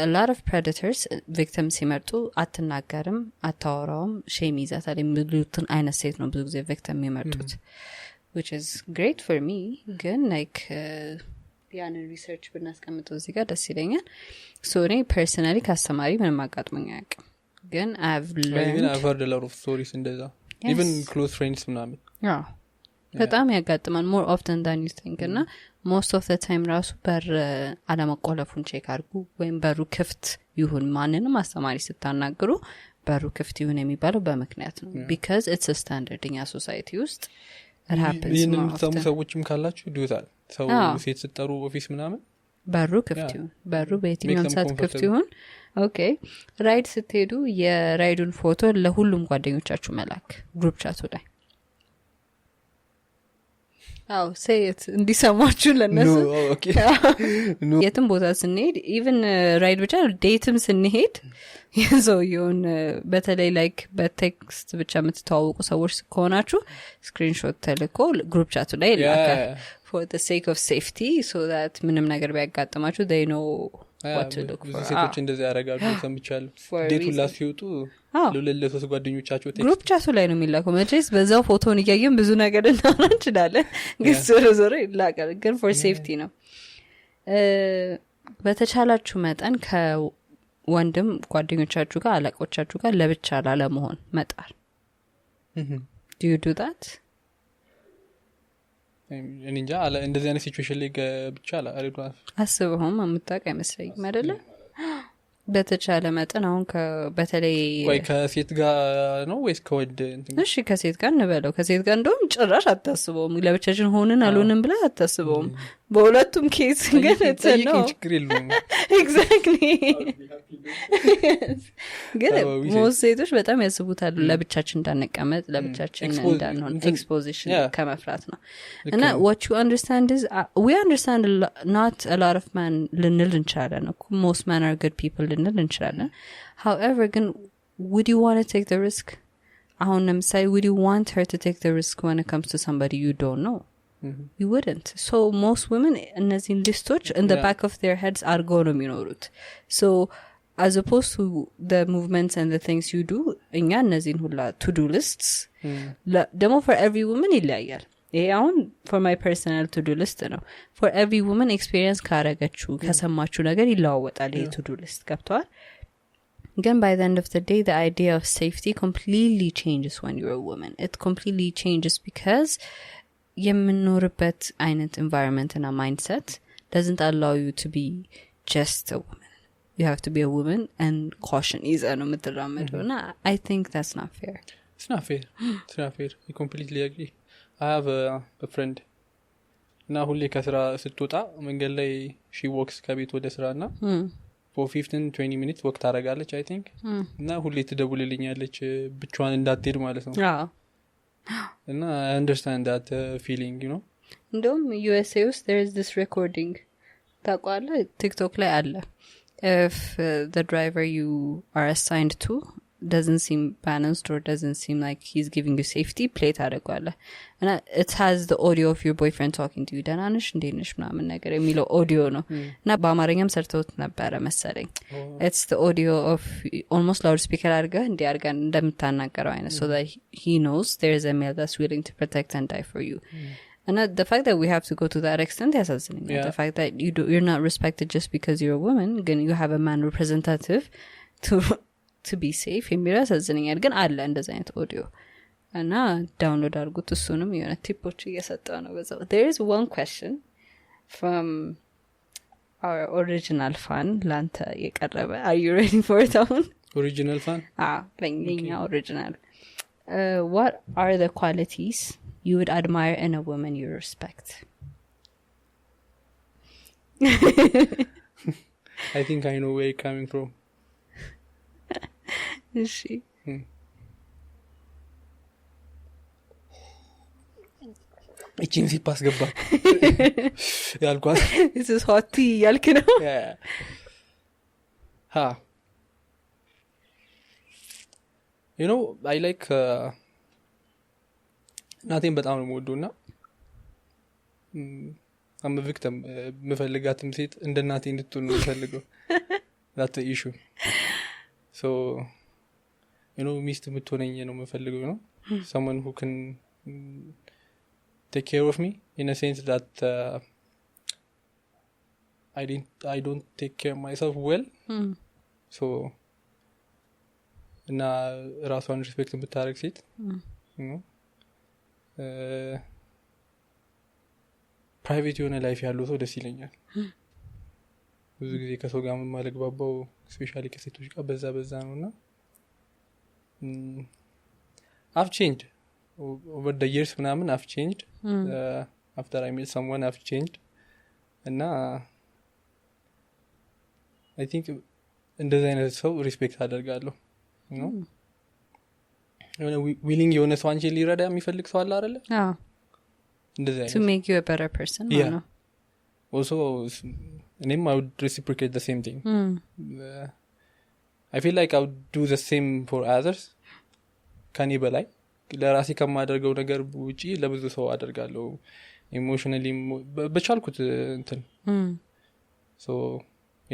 a lot of predators victim ሲመርጡ አትናገርም አታወራውም ሼም ይዛታል የሚሉትን አይነት ሴት ነው ብዙ ጊዜ victim የሚመርጡት which is great for me ግን like ያንን ሪሰርች ብናስቀምጠው እዚህ ጋር ደስ ይለኛል so እኔ personally ካስተማሪ ምንም አጋጥሞኝ አያውቅም ግን I've heard a lot of stories እንደዛ even close friends ምናምን በጣም ያጋጥማል more often than you think እና most of the time ራሱ በር አለመቆለፉን ቼክ አድርጉ ወይም በሩ ክፍት ይሁን ማንንም አስተማሪ ስታናግሩ በሩ ክፍት ይሁን የሚባለው በምክንያት ነው because it's a standard in our society ውስጥ it happens ይህንን ሰሙ ሰዎችም ካላችሁ ዱታል ሰው ሴት ስትጠሩ ኦፊስ ምናምን በሩ ክፍት ይሁን በሩ በየትኛውም ሰዓት ክፍት ይሁን ኦኬ ራይድ ስትሄዱ የራይዱን ፎቶ ለሁሉም ጓደኞቻችሁ መላክ ግሩፕ ቻቱ ላይ say it እንዲሰማችሁ ለነሱ ኦኬ የትም ቦታ ስንሄድ even ራይድ ብቻ ዴትም ስንሄድ የሰውየውን በተለይ ላይክ በቴክስት ብቻ የምትተዋወቁ ሰዎች ከሆናችሁ ስክሪንሾት ተልኮ ግሩፕ ቻቱ ላይ ይላካል for the sake of safety so that ምንም ነገር ቢያጋጥማችሁ they know what to look for ሴቶች እንደዛ ያረጋሉ ሰምቻለሁ ዴት ሁላ ሲወጡ ለለለሶስ ጓደኞቻቸው ግሩፕ ቻቱ ላይ ነው የሚላከው መቼስ በዛው ፎቶን እያየን ብዙ ነገር እናወራ እንችላለን ግን ዞሮ ይላካል ግን for safety ነው በተቻላችሁ መጠን ከወንድም ጓደኞቻችሁ ጋር አለቆቻችሁ ጋር ለብቻ ላለመሆን መጣር do you do that እንጃ እንደዚህ አይነት ሲቹዌሽን ላይ ብቻ አላሪዱ አስበውም አምጣቅ አይመስለኝም አይደለ በተቻለ መጠን አሁን በተለይ ወይ ከሴት ጋር ነው ወይስ ከወንድ እሺ ከሴት ጋር እንበለው ከሴት ጋር እንደውም ጭራሽ አታስበውም ለብቻችን ሆነን አልሆነም ብላ አታስበውም በሁለቱም ኬስ ግን እተነው ችግር የለውም exactly ግን ሞሴቶች በጣም ያስቡታል ለብቻችን እንዳንቀመጥ ለብቻችን እንዳንሆን ኤክስፖዚሽን ከመፍራት ነው እና what you understand is we understand not a lot of men ልንል እንችላለን most men are good people ልንል እንችላለን however ግን would you want to take the risk አሁን ለምሳሌ would you want her to take the risk when it comes to somebody you don't know you wouldn't so most women እነዚህ ሊስቶች in the back of their heads are going to የሚኖሩት so as opposed to the movements and the things you do እኛ እነዚህን ሁላ to do lists ደግሞ for every woman ይለያያል ይሄ አሁን for my personal to do list ነው for every woman experience ካረገችው ከሰማችሁ ነገር ይለዋወጣል ይሄ to do list ገብቷል ግን by the end of the day the idea of safety completely changes when you're a woman it completely changes because የምንኖርበት አይነት environment and a mindset doesn't allow you to be just a woman you have to be a woman and caution is ነው የምትራመደው እና I think that's not fair it's not fair I completely agree I have a friend እና ሁሌ ከስራ ስትወጣ መንገድ ላይ she walks ከቤት ወደ ስራና for 15-20 minutes ወክ ታረጋለች I think እና ሁሌ ትደውልልኛለች ብቻዋን እንዳትሄድ ማለት ነው and I understand that feeling you know እንደውም USA ውስጥ there is this recording ታውቃለህ TikTok ላይ አለ if the driver you are assigned to doesn't seem balanced or doesn't seem like he's giving you safety play ታደርጋለህ and it has the audio of your boyfriend talking to you ደናንሽ እንደነሽ ምናምን ነገር የሚለው audio ነው እና በአማርኛም ሰርተውት ነበር መሰለኝ it's the audio of almost loudspeaker አድርገህ እንዲያርጋን እንደምታናገረው አይነት so that he knows there is a male that's willing to protect and die for you and the fact that we have to go to that extent ያሳዝነኝ the fact that you're not respected just because you're a woman then you have a man representative to be safe የሚለው ያሳዝነኛል ግን አለ እንደዚህ አይነት ኦዲዮ እና ዳውንሎድ አድርጉት እሱንም የሆነ ቲፖች እየሰጠው ነው በዛው there is one question from our original fan ላንተ የቀረበ are you ready for it on original fan ለኛ original what are the qualities you would admire in a woman you respect I think I know where you're coming from እሺ እቺን ሲፓስ ገባ ያልኳት this is hot ያልክ ነው you know I like ናቴን በጣም ነው የምወደውና I'm a victim መፈልጋትም ሴት እንደ ናቴ እንድትሆን ነው የምፈልገው that's the issue so you know ሚስት የምትሆነኝ ነው የምፈልገው ነው someone who can take care of me in a sense that I don't take care of myself well so እና ራሷን ሪስፔክት የምታደርግ ሴት you know ፕራይቬት የሆነ ላይፍ ያለው ሰው ደስ ይለኛል ብዙ ጊዜ ከሰው ጋር ማለግባባው ስፔሻሊ ከሴቶች ጋር በዛ ነውና I've changed over the years ምናምን I've changed after I met someone I've changed እና I think እንደዛ አይነት ሰው ሪስፔክት አደርጋለሁ you know የሆነ willing የሆነ ሰው አንቺ ሊረዳ የሚፈልግ ሰው አለ አይደለ እንደዛ አይነት to make you a better person no also እኔም I would reciprocate the same thing I feel like I would do the same for others ከኔ በላይ ለራሴ ከማደርገው ነገር ውጪ ለብዙ ሰው አደርጋለሁ ኢሞሽናሊ በቻልኩት እንትን so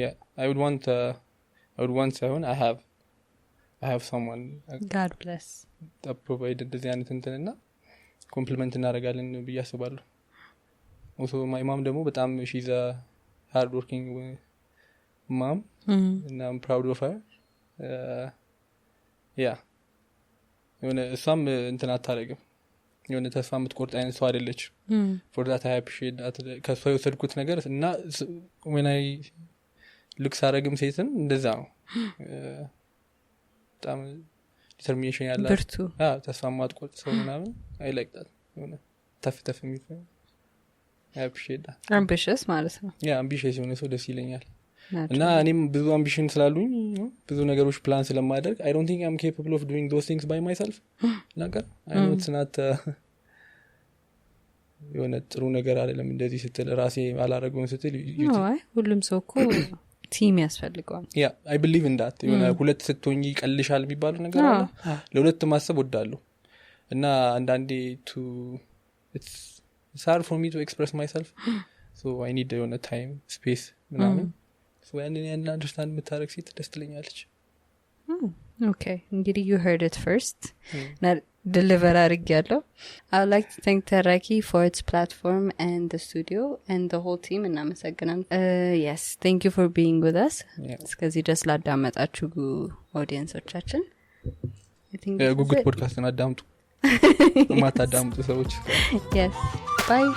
yeah I would want ሳይሆን I have someone God bless that provide እንደዚህ አይነት እንትንና ኮምፕሊመንት እናደርጋለን ብዬ አስባለሁ also my mom ደግሞ በጣም she's a hard working mom and I'm proud of her yeah የሆነ እሷም እንትን አታረግም የሆነ ተስፋ የምትቆርጥ አይነት ሰው አይደለች for that I appreciate that ከሷ የወሰድኩት ነገር እና when I look ሳረግም ሴትን እንደዛ ነው በጣም ዲተርሚኔሽን ያላት ብርቱ ተስፋ ማትቆርጥ ሰው ምናምን I like that የሆነ ተፍ የሚል I appreciate that ambitious ማለት ነው yeah ambitious የሆነ ሰው ደስ ይለኛል እና እኔም ብዙ ambition ስላሉኝ ብዙ ነገሮች ፕላን ስለማደርግ I don't think I'm capable of doing those things by myself ነገር I know it's not የሆነ ጥሩ ነገር አይደለም እንደዚህ ስትል ራሴ አላረገውን ስትል አይ ሁሉም ሰው እኮ ቲም ያስፈልገዋል yeah I believe in that የሆነ ሁለት ስትሆኚ ይቀልሻል የሚባለው ነገር አለ ለሁለት ማሰብ ወዳለሁ እና አንዳንዴ it's hard for me to express myself so I need የሆነ time space ምናምን so ያንን understand የምታረግ ሴት ደስ ትለኛለች okay እንግዲህ you heard it first not deliver አርጋለሁ I would like to thank Taraki for its platform and the studio and the whole team እናመሰግናለን yes thank you for being with us እስከዚህ ድረስ ላዳመጣችሁ ኦዲየንሶቻችን I think ጉጉት ፖድካስትን አዳምጡ ማታዳምጡ ሰዎች yes bye